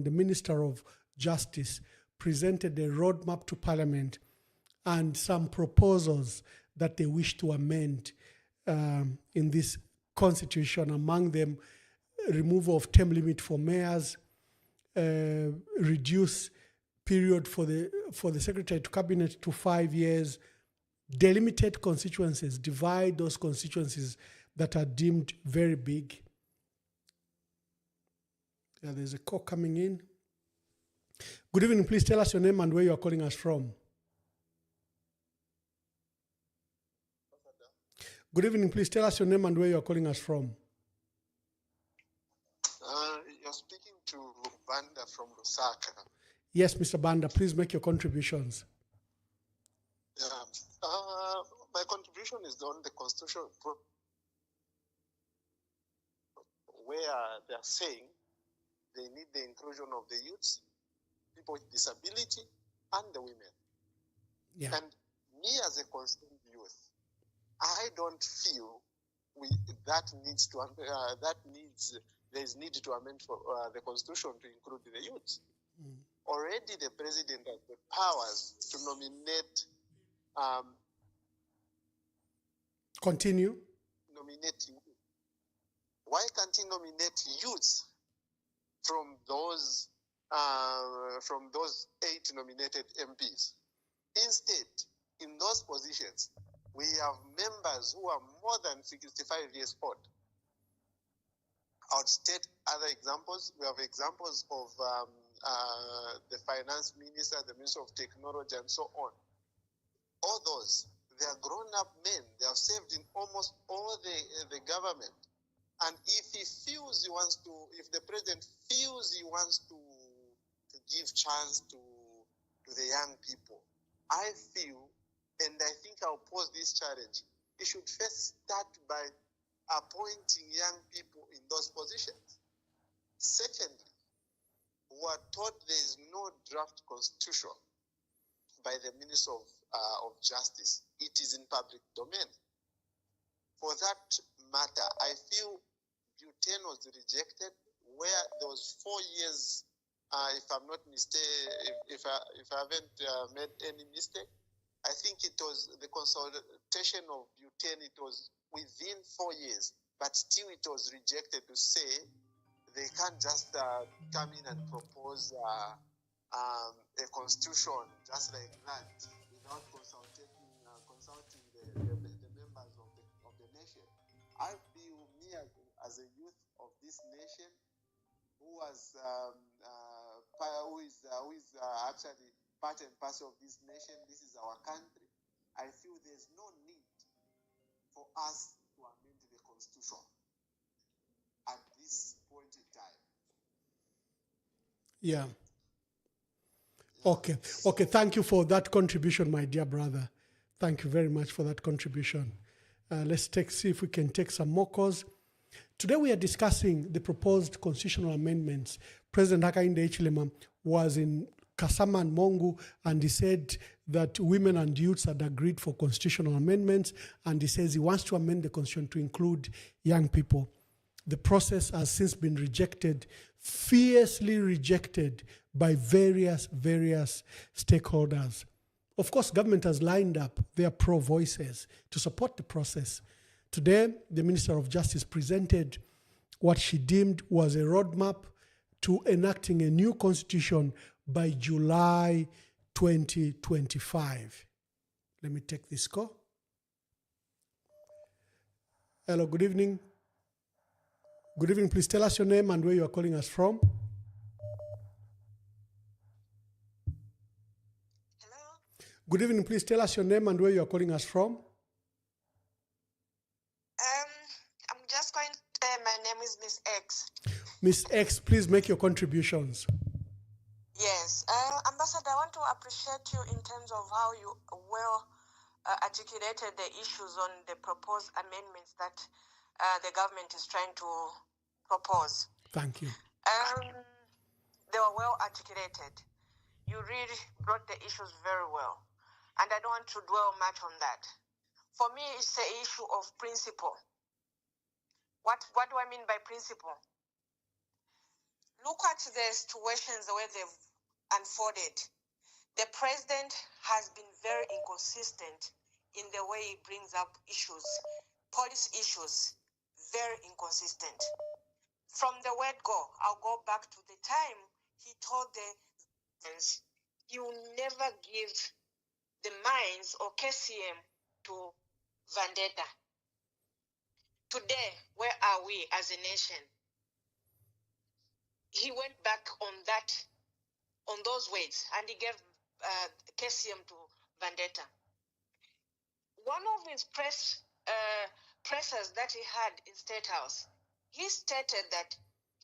the Minister of Justice presented a roadmap to Parliament and some proposals that they wish to amend in this constitution. Among them, removal of term limit for mayors, reduce period for the Secretary to Cabinet to 5 years, delimited constituencies, divide those constituencies that are deemed very big. Yeah, there's a call coming in. Good evening, please tell us your name and where you are calling us from. Good evening, please tell us your name and where you are calling us from. You're speaking to Banda from Lusaka. Yes, Mr. Banda, please make your contributions. Yeah. My contribution is on the constitution where they are saying they need the inclusion of the youths, people with disability, and the women. Yeah. And me as a concerned youth, I don't feel there's need to amend for the constitution to include the youths. Already the president has the powers to nominate. Continue. Nominating. Why can't he nominate youths from those 8 nominated MPs? Instead, in those positions, we have members who are more than 65 years old. I'll state other examples. We have examples of the finance minister, the minister of technology, and so on. All those, they are grown-up men. They have served in almost all the government. And if the president feels he wants to give chance to the young people, I feel, and I think I'll pose this challenge, he should first start by appointing young people in those positions. Secondly, we are told there is no draft constitution by the Minister of Justice. It is in public domain. For that matter, I feel Butane was rejected, where there was 4 years, if I'm not mistaken, if I haven't made any mistake, I think it was the consultation of Butane, it was within 4 years, but still it was rejected to say they can't just come in and propose a constitution just like that without consulting the members of the nation. I feel me as a youth of this nation who is actually part and parcel of this nation, this is our country, I feel there's no need for us to amend the constitution at this point in time. Yeah. Okay. Okay. Thank you for that contribution, my dear brother. Thank you very much for that contribution. Let's see if we can take some more calls. Today we are discussing the proposed constitutional amendments. President Hakainde Hichilema was in Kasama and Mongu, and he said that women and youths had agreed for constitutional amendments, and he says he wants to amend the constitution to include young people. The process has since been rejected, fiercely rejected by various stakeholders. Of course, government has lined up their pro-voices to support the process. Today, the Minister of Justice presented what she deemed was a roadmap to enacting a new constitution by July 2025. Let me take this call. Hello, good evening. Good evening. Please tell us your name and where you are calling us from. Hello. Good evening. Please tell us your name and where you are calling us from. I'm just going to say my name is Miss X. Miss X, please make your contributions. Yes. Ambassador, I want to appreciate you in terms of how you well articulated the issues on the proposed amendments that the government is trying to propose. Thank you. They were well articulated. You really brought the issues very well. And I don't want to dwell much on that. For me, it's an issue of principle. What do I mean by principle? Look at the situations where they've unfolded. The president has been very inconsistent in the way he brings up issues, policy issues, very inconsistent. From the word go, I'll go back to the time he told the citizens he will never give the mines or KCM to Vendetta. Today, where are we as a nation? He went back on those words, and he gave KCM to Vendetta. One of his pressers that he had in State House, he stated that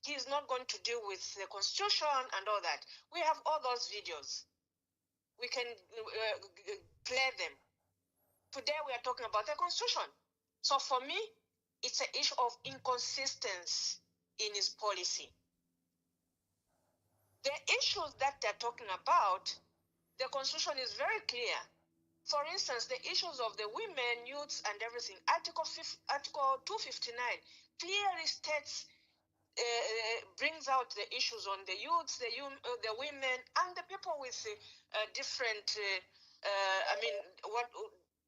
he's not going to deal with the Constitution and all that. We have all those videos. We can play them. Today we are talking about the Constitution. So for me, it's an issue of inconsistency in his policy. The issues that they're talking about, the Constitution is very clear. For instance, the issues of the women, youths, and everything. Article 259 clearly states, brings out the issues on the youths, the women, and the people with different,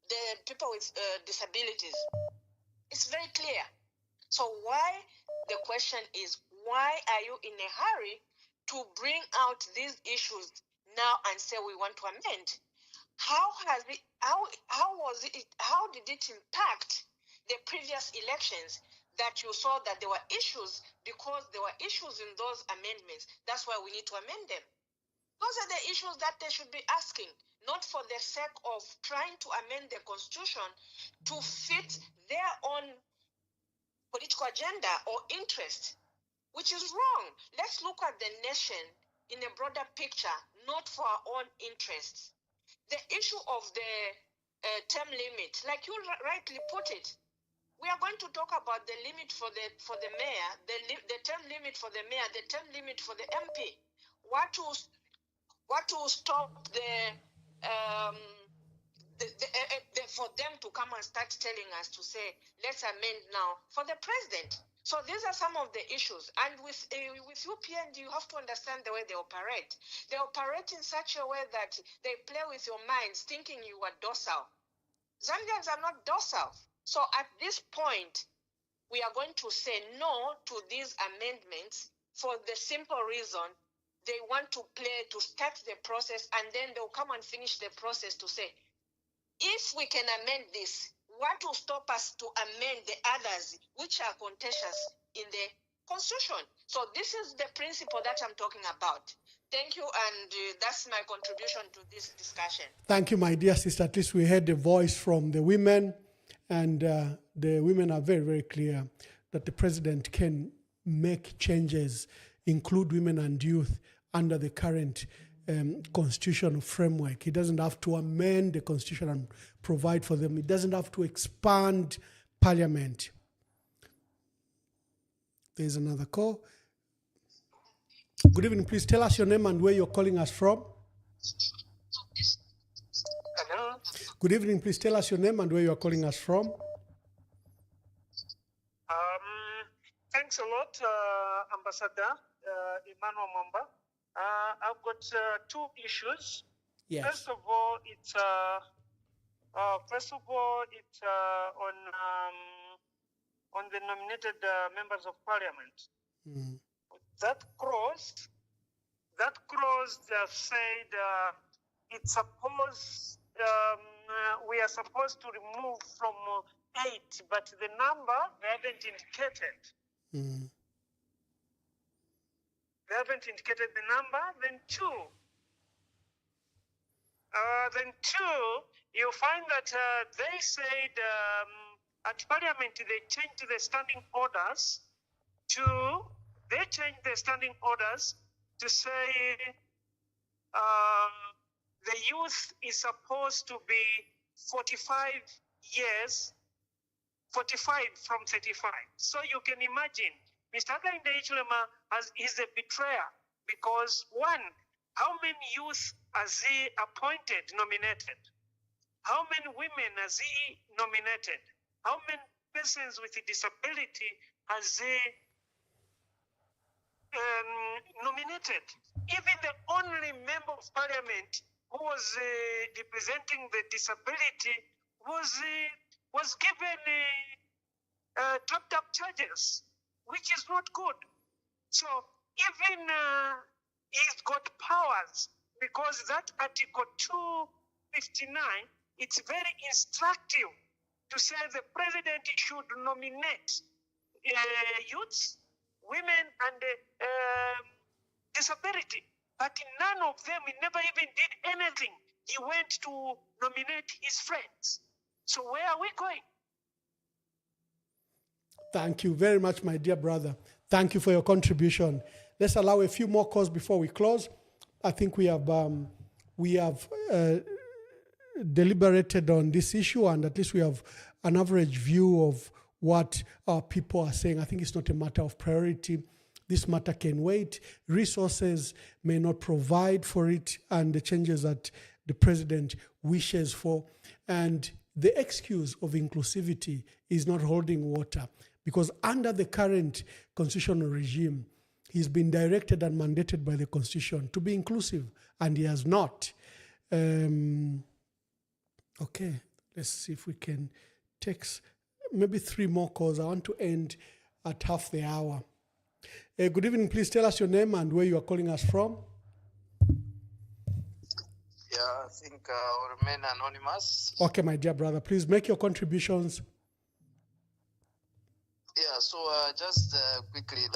the people with disabilities. It's very clear. So the question is, why are you in a hurry to bring out these issues now and say we want to amend? How did it impact the previous elections that you saw that there were issues? Because there were issues in those amendments. That's why we need to amend them. Those are the issues that they should be asking, not for the sake of trying to amend the Constitution to fit their own political agenda or interest, which is wrong. Let's look at the nation in a broader picture, not for our own interests. The issue of the term limit, like you rightly put it, we are going to talk about the limit for the mayor, the term limit for the mayor, the term limit for the MP. What to stop for them to come and start telling us to say, let's amend now for the president. So these are some of the issues. And with UPND, you have to understand the way they operate. They operate in such a way that they play with your minds, thinking you are docile. Zambians are not docile. So at this point, we are going to say no to these amendments for the simple reason they want to start the process, and then they'll come and finish the process to say, if we can amend this, what will stop us to amend the others which are contentious in the Constitution? So this is the principle that I'm talking about. Thank you, and that's my contribution to this discussion. Thank you, my dear sister. At least we heard the voice from the women, and the women are very, very clear that the president can make changes, include women and youth, under the current constitutional framework. He doesn't have to amend the constitution and provide for them. He doesn't have to expand parliament. There's another call. Good evening. Please tell us your name and where you're calling us from. Hello. Good evening. Please tell us your name and where you're calling us from. Thanks a lot, Ambassador Emmanuel Mwamba. I've got two issues. Yes. First of all, it's on the nominated members of parliament. That clause said it's supposed we are supposed to remove from 8, but the number they haven't indicated. They haven't indicated the number. Then 2. You find that they said at Parliament they changed the standing orders to say the youth is supposed to be 45 years, 45 from 35. So you can imagine, Mr. Hakainde Hichilema is a betrayer because, one, how many youth has he appointed, nominated? How many women has he nominated? How many persons with a disability has he nominated? Even the only member of parliament who was representing the disability was given topped up charges, which is not good. So even he's got powers because that Article 259, it's very instructive to say the president should nominate youths, women, and disability. But none of them, he never even did anything. He went to nominate his friends. So where are we going? Thank you very much, my dear brother. Thank you for your contribution. Let's allow a few more calls before we close. I think we have deliberated on this issue, and at least we have an average view of what our people are saying. I think it's not a matter of priority. This matter can wait. Resources may not provide for it, and the changes that the president wishes for. And the excuse of inclusivity is not holding water, because under the current constitutional regime, he's been directed and mandated by the Constitution to be inclusive, and he has not. Okay, let's see if we can take maybe 3 more calls. I want to end at half the hour. Good evening. Please tell us your name and where you are calling us from. Yeah, I think I'll remain anonymous. Okay, my dear brother, please make your contributions. Yeah, so just quickly,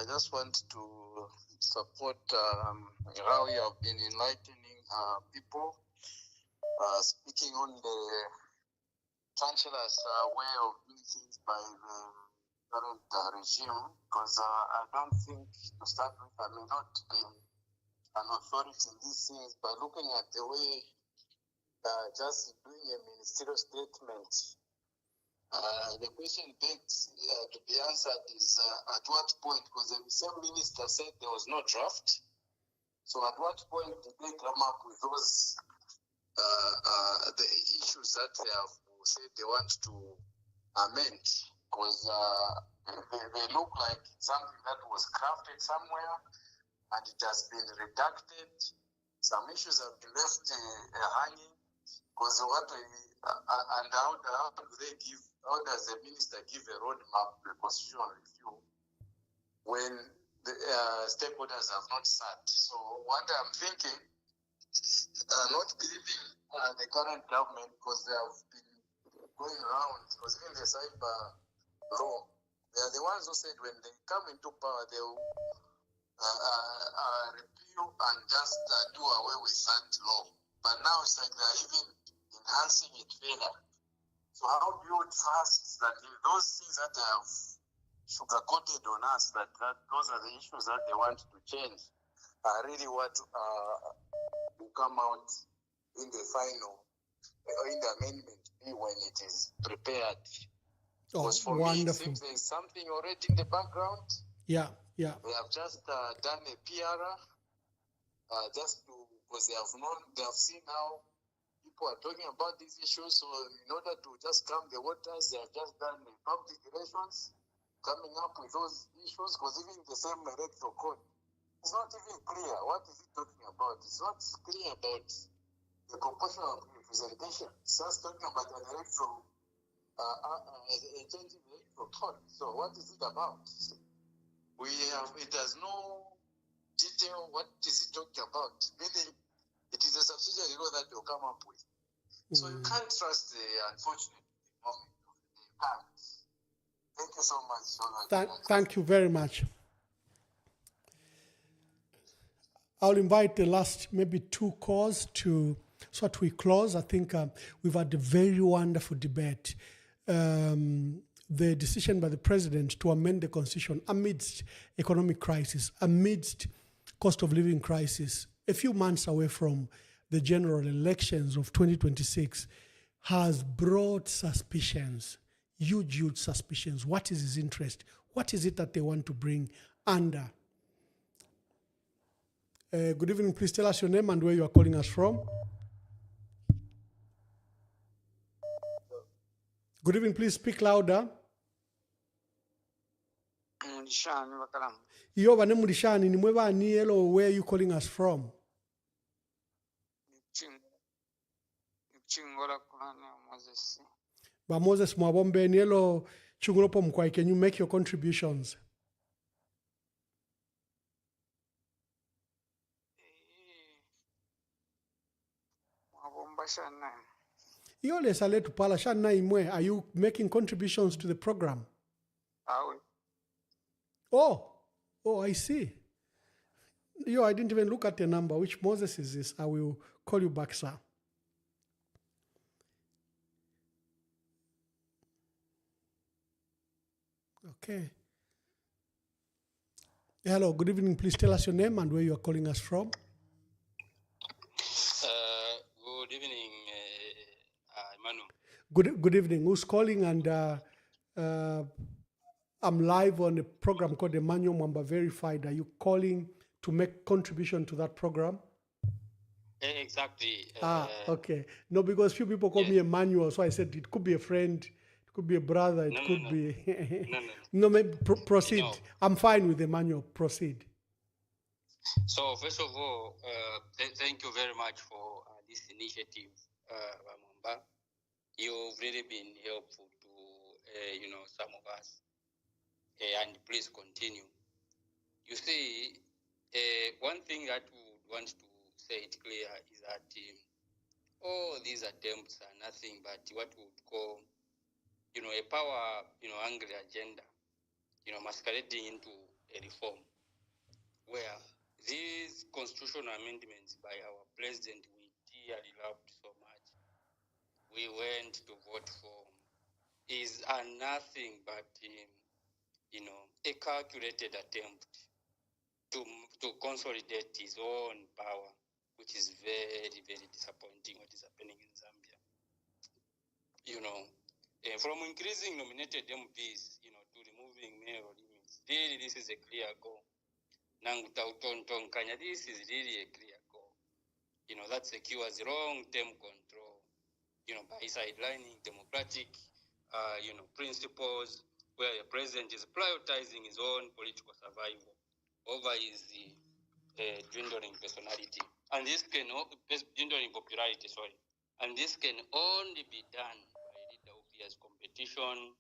just want to support how you have been enlightening people, speaking on the chancellor's way of doing things by the current regime, because I don't think, to start with, I may not be an authority in these things, by looking at the way just doing a ministerial statement, the question begs to be answered is at what point, because the same minister said there was no draft, so at what point did they come up with those the issues that they have said they want to amend? Because they look like something that was crafted somewhere and it has been redacted. Some issues have been left hanging. Because and how does the minister give a roadmap to a constitutional review when the stakeholders have not sat? So what I'm thinking, not believing the current government, because they have been going around, because even the cyber law, they are the ones who said when they come into power, they will repeal and just do away with that law. But now it's like they're even enhancing it further. So how do you trust that those things that they have sugar-coated on us, that those are the issues that they want to change, are really what will come out in the final, in the amendment B when it is prepared? Because for me, it seems there is something already in the background. Yeah. They have just done a PR, just to, because they have seen how people are talking about these issues. So in order to just calm the waters, they have just done public relations, coming up with those issues. Because even the same electoral code, it's not even clear. What is it talking about? It's not clear about the proportional representation. It's just talking about an electoral, changing the electoral code. So what is it about? It has no detail. What is it talking about? Meaning, It is a subsidiary law that they'll come up with. So you can't trust the unfortunate moment of the parents. Thank you so much. Thank you very much. I'll invite the last maybe 2 calls so that we close. I think we've had a very wonderful debate. The decision by the president to amend the constitution amidst economic crisis, amidst cost of living crisis, a few months away from the general elections of 2026, has brought suspicions, huge suspicions. What is his interest? What is it that they want to bring under? Good evening. Please tell us your name and where you are calling us from. Good evening. Please speak louder. Iyo bane mulishani ni mwe bani hello, where are you calling us from? Ba Moses Mwabombe ni hello chungulopo mkwai, can you make your contributions? Iyo lesa letu pala shana imwe, are you making contributions to the program? Oh, I see. Yo, I didn't even look at the number. Which Moses is this? I will call you back, sir. Okay. Hello, good evening. Please tell us your name and where you are calling us from. Good evening, Emmanuel. Good evening. Who's calling? And I'm live on a program called Emmanuel Mwamba Verified. Are you calling to make contribution to that program? Exactly. Okay. No, because few people call me Emmanuel, so I said it could be a friend, it could be a brother, it could be... No, maybe proceed. I'm fine with Emmanuel. Proceed. So, first of all, thank you very much for this initiative, Mwamba. You've really been helpful to, some of us. And please continue. You see, one thing that we would want to say it clear is that all these attempts are nothing but what we would call, a power, angry agenda, masquerading into a reform, where these constitutional amendments by our president we dearly loved so much, we went to vote for, is nothing but a calculated attempt to consolidate his own power, which is very, very disappointing what is happening in Zambia. From increasing nominated MPs, to removing mayoral limits, really this is a clear goal. This is really a clear goal. That secures long-term control, by sidelining democratic, principles, where the president is prioritizing his own political survival over his dwindling personality. And this can dwindling popularity, sorry. And this can only be done by a leader who fears competition.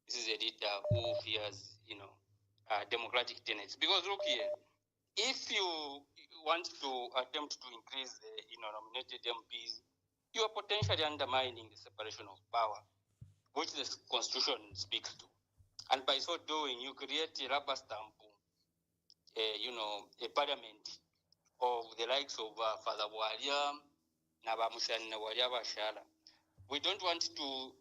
This is a leader who fears, democratic tenets. Because look here, if you want to attempt to increase the nominated MPs, you are potentially undermining the separation of power, which the Constitution speaks to. And by so doing, you create a rubber stamp, a parliament of the likes of Father Walia, Nabamushan Walia Bashara. We don't want to,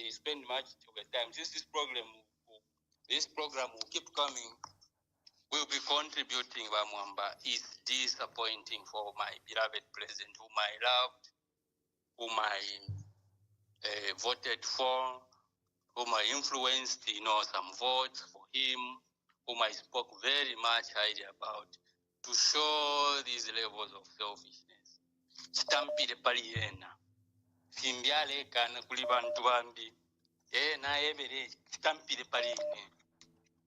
spend much of the time. Since this program will keep coming, will be contributing, Mwamba, is disappointing for my beloved president, whom I loved, whom I voted for, whom I influenced, some votes for him, whom I spoke very much highly about, to show these levels of selfishness. Chitampire pali yena. Simbiale kana kuli bantu bambi. Na ebere chitampire pali yene.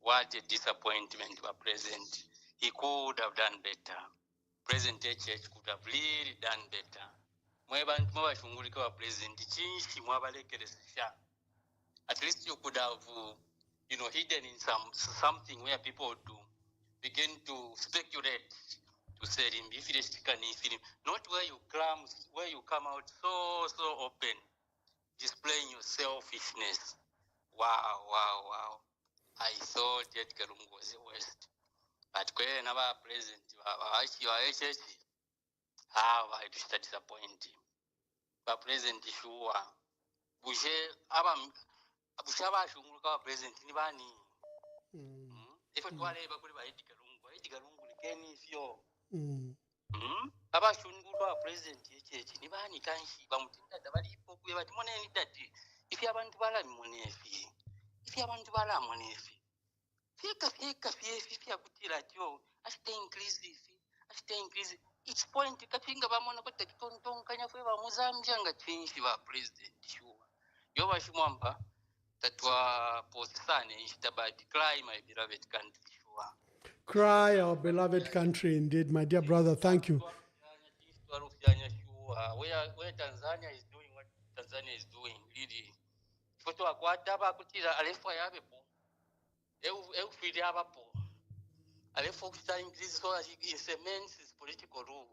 What a disappointment for President. He could have done better. President HH could have really done better. Mwebantu mwabashungulika wa President chinshi mwabalekeresha. At least you could have, hidden in something where people do begin to speculate, to to sell him if it is chicken, not where you come out so open, displaying your selfishness. Wow. I thought Edgar Lungu was the worst. But when our president, I just disappointing. But president sure. Bushe abashunguluka president ni bani? If it wale bakuri ba Edgar Lungu ni keni fyo. Abashunguluka president yechechi ni bani kanshi bamutinda dabalipo kuye bati moneni dati. If abantu bala munefi. If abantu bala munefi. Fika kutira tyo ashite increase each point kapinga bamona kote tonton kanya fwe ba Mozambia nga twinshi ba president sure yo bashimwamba tatwa posane ishtabadi cry my beloved country sure Cry, our beloved country, indeed, my dear brother. Thank you. Where Tanzania is doing what Tanzania is doing really foto akwata ba kutira alefwa yabepo free abapo. Ale folks increase so that he cements his political rule.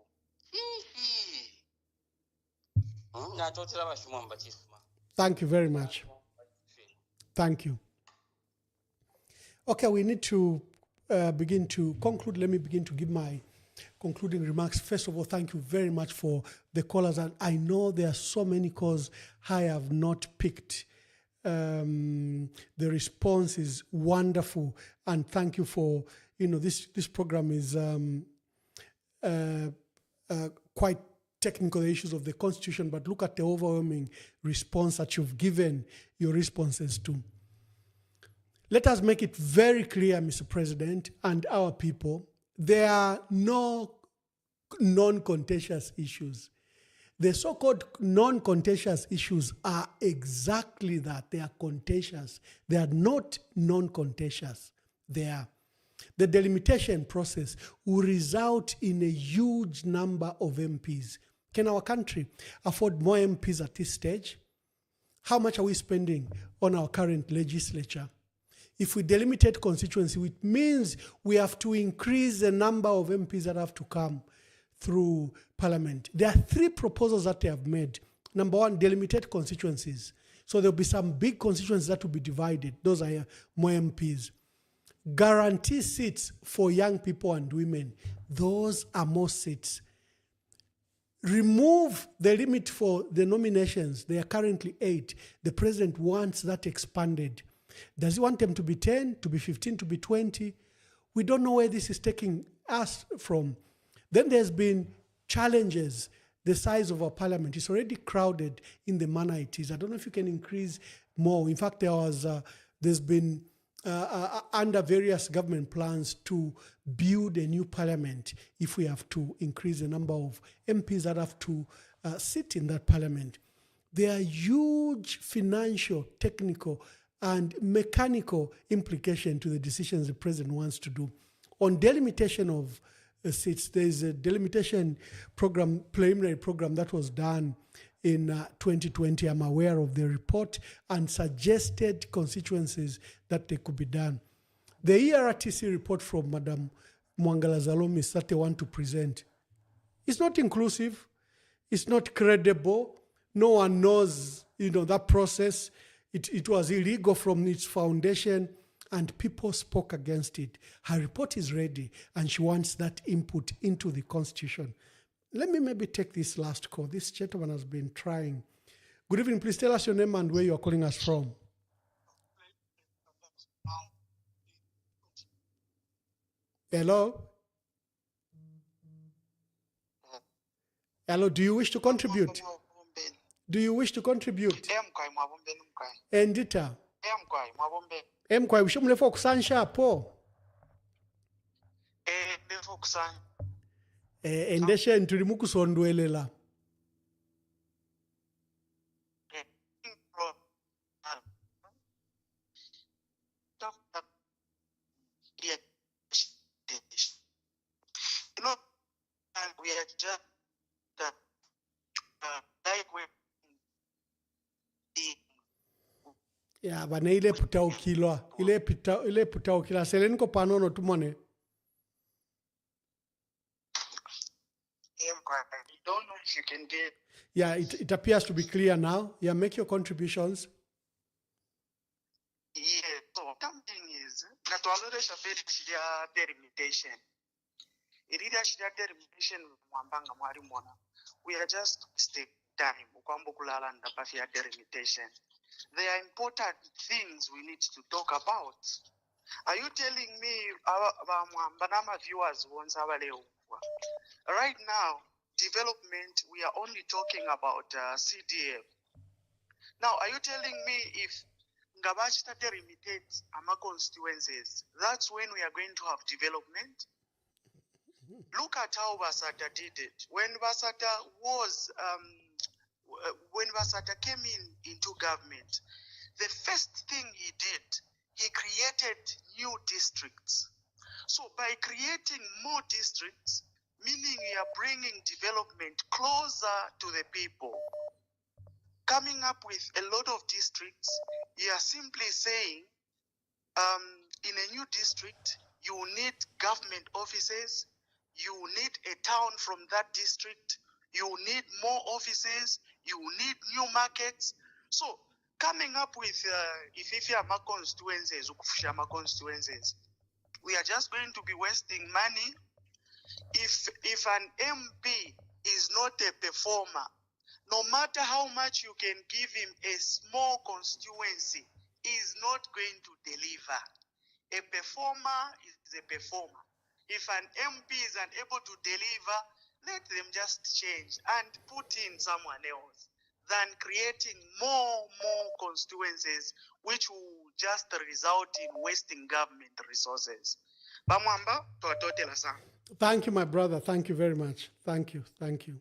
Thank you very much. Thank you. Okay, we need to begin to conclude. Let me begin to give my concluding remarks. First of all, thank you very much for the callers. And I know there are so many calls I have not picked. The response is wonderful, and thank you for, this program is quite technical, the issues of the Constitution, but look at the overwhelming response that you've given your responses to. Let us make it very clear, Mr. President, and our people, there are no non-contentious issues. The so-called non-contentious issues are exactly that. They are contentious. They are not non-contentious. They are. The delimitation process will result in a huge number of MPs. Can our country afford more MPs at this stage? How much are we spending on our current legislature? If we delimitate constituency, it means we have to increase the number of MPs that have to come through Parliament. There are 3 proposals that they have made. Number 1, delimitate constituencies. So there'll be some big constituencies that will be divided. Those are more MPs. Guarantee seats for young people and women. Those are more seats. Remove the limit for the nominations. They are currently 8. The president wants that expanded. Does he want them to be 10, to be 15, to be 20? We don't know where this is taking us from. Then there's been challenges. The size of our parliament is already crowded in the manner it is. I don't know if you can increase more. In fact, there's been under various government plans to build a new parliament if we have to increase the number of MPs that have to sit in that parliament. There are huge financial, technical, and mechanical implications to the decisions the president wants to do. On delimitation of seats, there's a delimitation program, preliminary program that was done in 2020. I'm aware of the report and suggested constituencies that they could be done. The ERTC report from Madam Mwangala Zalomis that they want to present is not inclusive, it's not credible. No one knows, that process. It was illegal from its foundation, and people spoke against it. Her report is ready, and she wants that input into the Constitution. Let me maybe take this last call. This gentleman has been trying. Good evening. Please tell us your name and where you are calling us from. Hello? Hello, do you wish to contribute? Do you wish to contribute? Endita. Emkwai ushumlefa okusansha apo. Endeshe ntuli mukusondwelela. We are just like we Ya bana ile puta ukilwa ile puta ukila selenko panono tumone. I don't know if you can get. Yeah, it appears to be clear now. Yeah, make your contributions. Yeah, so something is that already a delimitation. It is a delimitation Mwambanga Mwarimona. We are just wasting time. Ukwambukulala and Pafia delimitation. There are important things we need to talk about. Are you telling me our Banama viewers won't have a right now, development, we are only talking about CDF. Now, are you telling me if Ngabachta delimitate our constituencies, that's when we are going to have development? Look at how Basata did it. When Basata came into government, the first thing he did, he created new districts. So by creating more districts, meaning we are bringing development closer to the people. Coming up with a lot of districts, you are simply saying, in a new district, you need government offices, you need a town from that district, you need more offices, you need new markets. So coming up with if you have constituencies, we are just going to be wasting money. If an MP is not a performer, no matter how much you can give him a small constituency, he is not going to deliver. A performer is a performer. If an MP is unable to deliver, let them just change and put in someone else than creating more constituencies, which will just result in wasting government resources. Bamwamba, tuwatotela sana. Thank you, my brother. Thank you very much. Thank you. Thank you.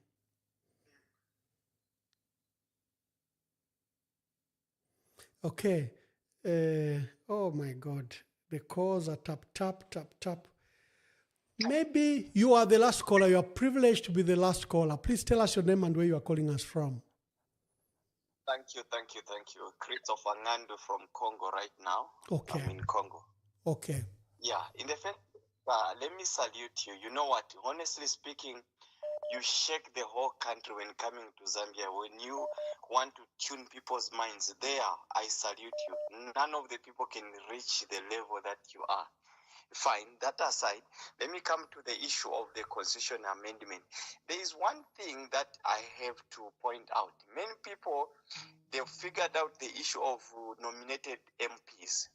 Okay. Oh, my God. The calls are tap. Maybe you are the last caller. You are privileged to be the last caller. Please tell us your name and where you are calling us from. Thank you. Christopher Ngando from Congo right now. Okay. I'm in Congo. Okay. Yeah, in the first, let me salute you. You know what? Honestly speaking, you shake the whole country when coming to Zambia. When you want to tune people's minds there, I salute you. None of the people can reach the level that you are. Fine, that aside, let me come to the issue of the constitution amendment. There is one thing that I have to point out. Many people, they've figured out the issue of nominated MPs.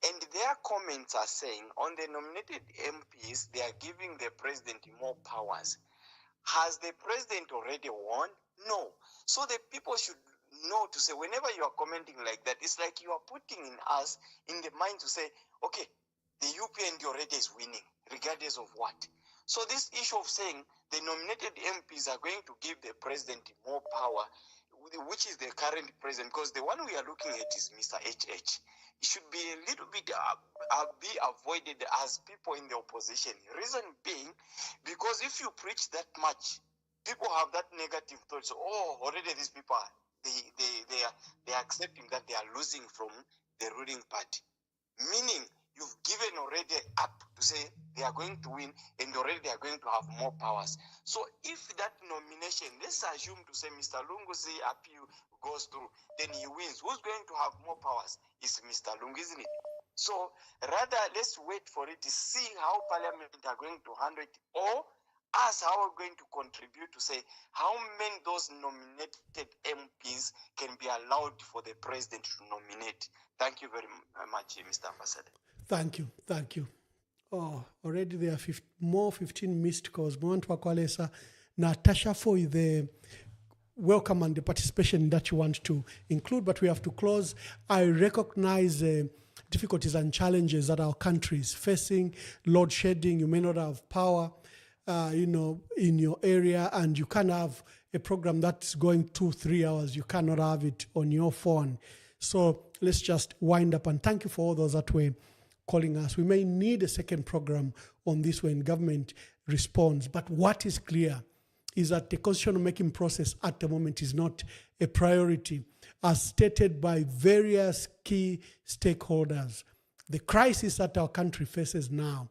And their comments are saying on the nominated MPs, they are giving the president more powers. Has the president already won? No. So the people should know to say, whenever you are commenting like that, it's like you are putting in us in the mind to say, okay, the UPND already is winning, regardless of what. So this issue of saying the nominated MPs are going to give the president more power, which is the current president, because the one we are looking at is Mr. HH. It should be a little bit be avoided as people in the opposition. Reason being, because if you preach that much, people have that negative thought. So, already these people they are accepting that they are losing from the ruling party, meaning you've given already up to say they are going to win and already they are going to have more powers. So if that nomination, let's assume to say Mr. Lungu's appeal goes through, then he wins. Who's going to have more powers? Is Mr. Lungu, isn't it? So rather, let's wait for it to see how Parliament are going to handle it, or us how we're going to contribute to say how many those nominated MPs can be allowed for the president to nominate. Thank you very much, Mr. Ambassador. Thank you. Oh, already there are 15 missed calls. Natasha, for the welcome and the participation that you want to include, but we have to close. I recognize difficulties and challenges that our country is facing. Load shedding, you may not have power, in your area, and you can't have a program that's going 2-3 hours. You cannot have it on your phone. So let's just wind up, and thank you for all those that were calling us. We may need a second program on this when government responds, but what is clear is that the constitutional making process at the moment is not a priority, as stated by various key stakeholders. The crisis that our country faces now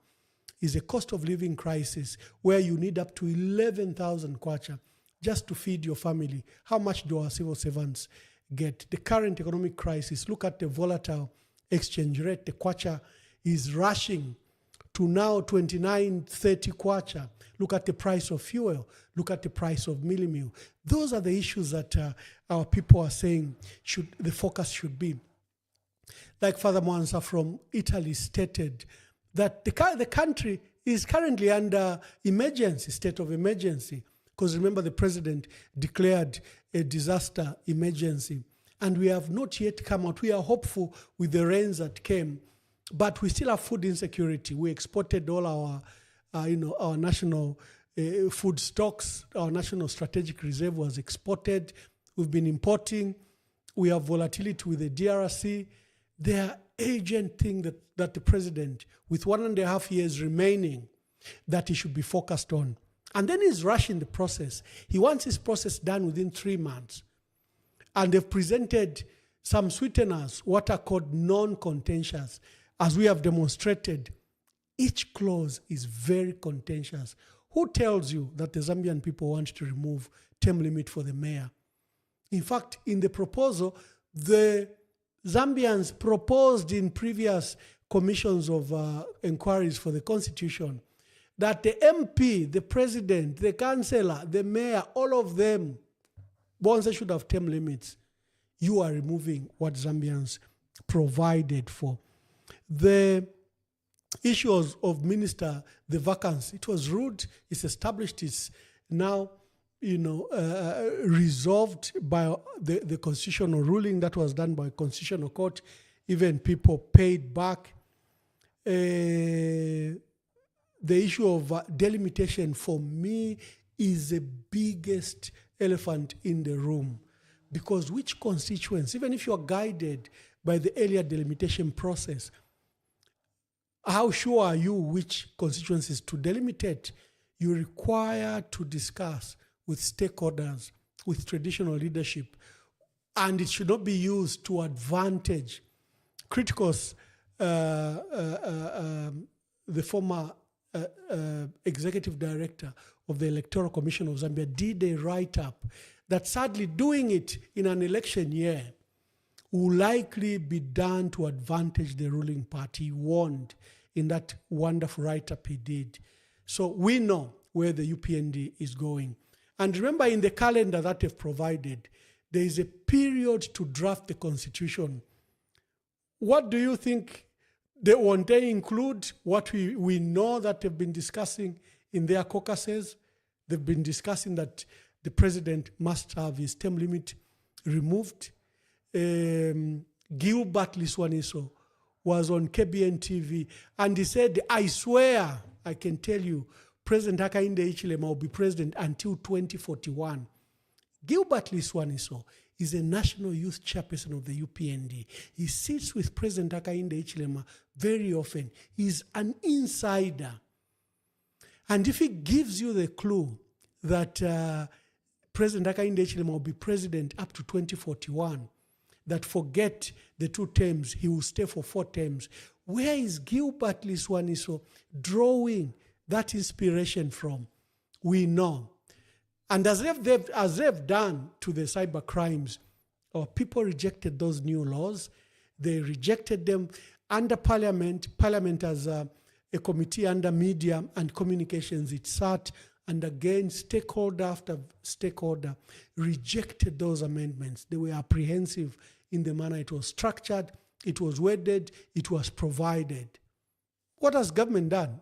is a cost of living crisis where you need up to 11,000 kwacha just to feed your family. How much do our civil servants get? The current economic crisis, look at the volatile exchange rate. The kwacha is rushing to now 29, 30 kwacha. Look at the price of fuel. Look at the price of meal. Those are the issues that our people are saying the focus should be. Like Father Mwansa from Italy stated, that the country is currently under state of emergency. Because remember, the president declared a disaster emergency. And we have not yet come out. We are hopeful with the rains that came, but we still have food insecurity. We exported all our national food stocks. Our national strategic reserve was exported. We've been importing. We have volatility with the DRC. There are urgent things that the president, with 1.5 years remaining, that he should be focused on. And then he's rushing the process. He wants his process done within 3 months. And they've presented some sweeteners, what are called non-contentious. As we have demonstrated, each clause is very contentious. Who tells you that the Zambian people want to remove term limit for the mayor? In fact, in the proposal, the Zambians proposed in previous commissions of inquiries for the constitution that the MP, the president, the councillor, the mayor, all of them, once they should have term limits. You are removing what Zambians provided for. The issues of minister, the vacancy, it was ruled, it's established, it's now resolved by the constitutional ruling that was done by constitutional court. Even people paid back. The issue of delimitation for me is the biggest elephant in the room, because which constituents, even if you are guided by the earlier delimitation process, how sure are you which constituencies to delimitate? You require to discuss with stakeholders, with traditional leadership, and it should not be used to advantage. Criticals, the former executive director of the Electoral Commission of Zambia, did a write-up that sadly doing it in an election year will likely be done to advantage the ruling party. He warned in that wonderful write-up he did. So we know where the UPND is going. And remember, in the calendar that they've provided, there is a period to draft the constitution. What do you think? Won't they include what we know that they've been discussing in their caucuses? They've been discussing that the president must have his term limit removed. Gilbert Liswaniso was on KBN TV and he said, I swear, I can tell you, President Hakainde Hichilema will be president until 2041. Gilbert Liswaniso is a national youth chairperson of the UPND. He sits with President Hakainde Hichilema very often. He's an insider. And if he gives you the clue that President Hakainde Hichilema will be president up to 2041, that forget the 2 terms, he will stay for 4 terms, where is Gilbert Liswaniso drawing that inspiration from? We know. And as they've done to the cyber crimes, our people rejected those new laws. They rejected them under Parliament. Parliament as a committee under media and communications, it sat, and again, stakeholder after stakeholder rejected those amendments. They were apprehensive in the manner it was structured, it was worded, it was provided. What has government done?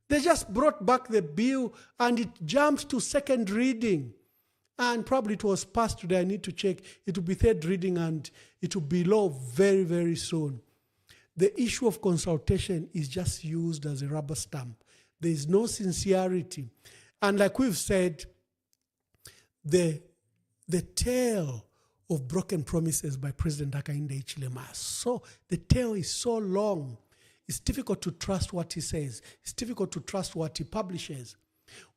They just brought back the bill and it jumps to 2nd reading. And probably it was passed today. I need to check. It will be 3rd reading and it will be law very, very soon. The issue of consultation is just used as a rubber stamp. There is no sincerity. And like we've said, the tale of broken promises by President Hakainde Hichilema, so the tale is so long. It's difficult to trust what he says. It's difficult to trust what he publishes.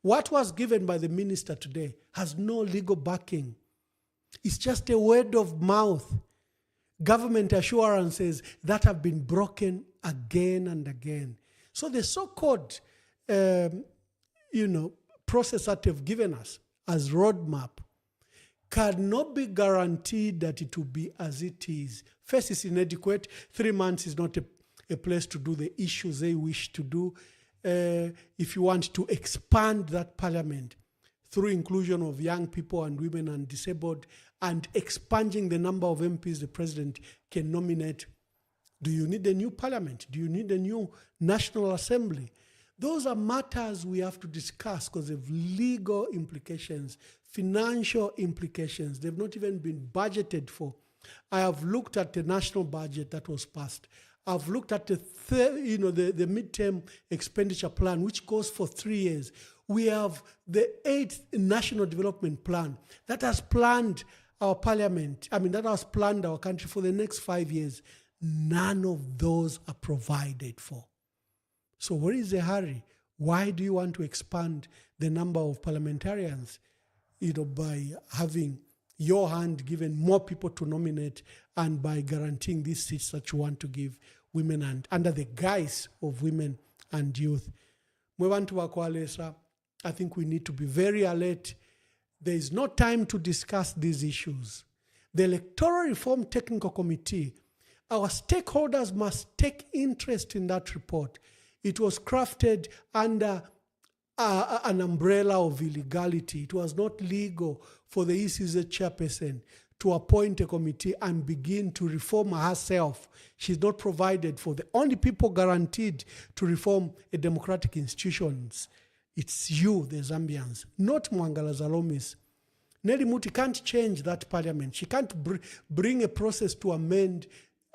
What was given by the minister today has no legal backing. It's just a word of mouth. Government assurances that have been broken again and again. So the so-called process that they've given us as roadmap cannot be guaranteed that it will be as it is. First, it's inadequate. 3 months is not a place to do the issues they wish to do. If you want to expand that parliament through inclusion of young people and women and disabled and expanding the number of MPs the president can nominate, do you need a new parliament? Do you need a new National Assembly? Those are matters we have to discuss because of legal implications, financial implications. They've not even been budgeted for. I have looked at the national budget that was passed. I've looked at the midterm expenditure plan, which goes for 3 years. We have the 8th National Development Plan that has planned our parliament. That has planned our country for the next 5 years. None of those are provided for. So where is the hurry? Why do you want to expand the number of parliamentarians? By having your hand given more people to nominate and by guaranteeing these seats that you want to give women and under the guise of women and youth. I think we need to be very alert. There is no time to discuss these issues. The Electoral Reform Technical Committee, our stakeholders must take interest in that report. It was crafted under an umbrella of illegality. It was not legal for the ECZ chairperson to appoint a committee and begin to reform herself. She's not provided for. The only people guaranteed to reform a democratic institutions, it's you, the Zambians, not Mwangala Zalomis. Nelly Muti can't change that parliament. She can't bring a process to amend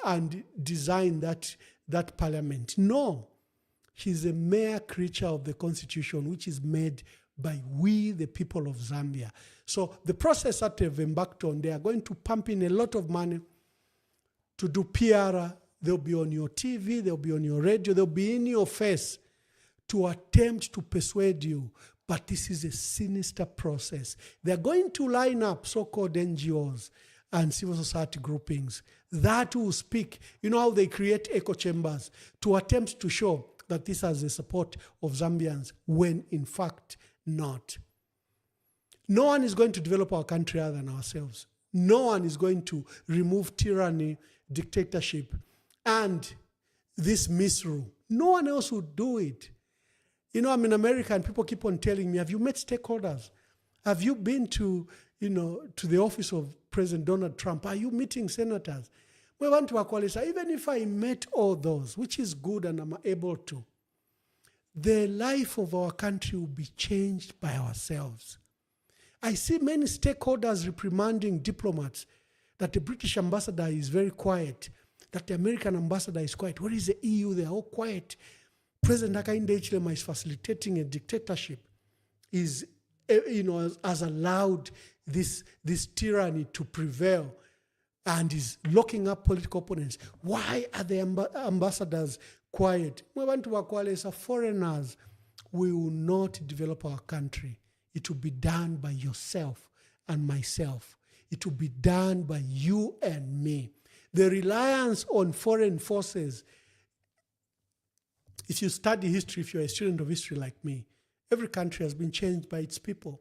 and design that parliament. No. She's a mere creature of the constitution, which is made by we, the people of Zambia. So the process that they've embarked on, they are going to pump in a lot of money to do PR. They'll be on your TV, they'll be on your radio, they'll be in your face to attempt to persuade you. But this is a sinister process. They're going to line up so-called NGOs and civil society groupings that will speak. You know how they create echo chambers to attempt to show that this has the support of Zambians, when in fact not. No one is going to develop our country other than ourselves. No one is going to remove tyranny, dictatorship, and this misrule. No one else would do it. I'm in America and people keep on telling me, have you met stakeholders? Have you been to the office of President Donald Trump? Are you meeting senators? We want to acknowledge, even if I met all those, which is good and I'm able to, the life of our country will be changed by ourselves. I see many stakeholders reprimanding diplomats that the British ambassador is very quiet, that the American ambassador is quiet. Where is the EU? They are all quiet. President Hakainde Hichilema is facilitating a dictatorship, has allowed this tyranny to prevail and is locking up political opponents. Why are the ambassadors quiet? We want to acquire foreigners. We will not develop our country. It will be done by yourself and myself. It will be done by you and me. The reliance on foreign forces, if you study history, if you're a student of history like me, every country has been changed by its people.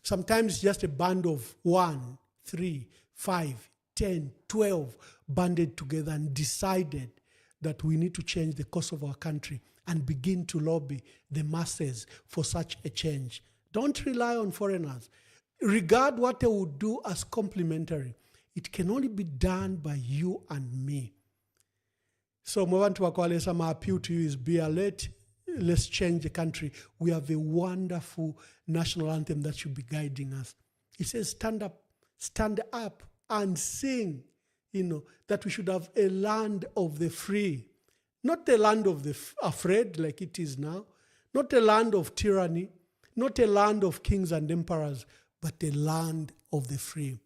Sometimes just a band of 1, 3, 5, 10, 12 banded together and decided that we need to change the course of our country and begin to lobby the masses for such a change. Don't rely on foreigners. Regard what they will do as complementary. It can only be done by you and me. So my appeal to you is be alert. Let's change the country. We have a wonderful national anthem that should be guiding us. It says, stand up and sing, that we should have a land of the free. Not a land of the afraid like it is now. Not a land of tyranny. Not a land of kings and emperors, but a land of the free.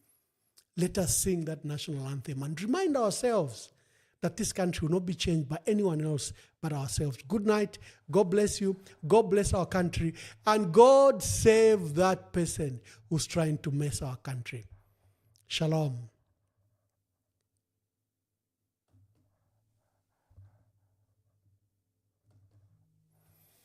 Let us sing that national anthem and remind ourselves that this country will not be changed by anyone else but ourselves. Good night. God bless you. God bless our country. And God save that person who's trying to mess our country. Shalom.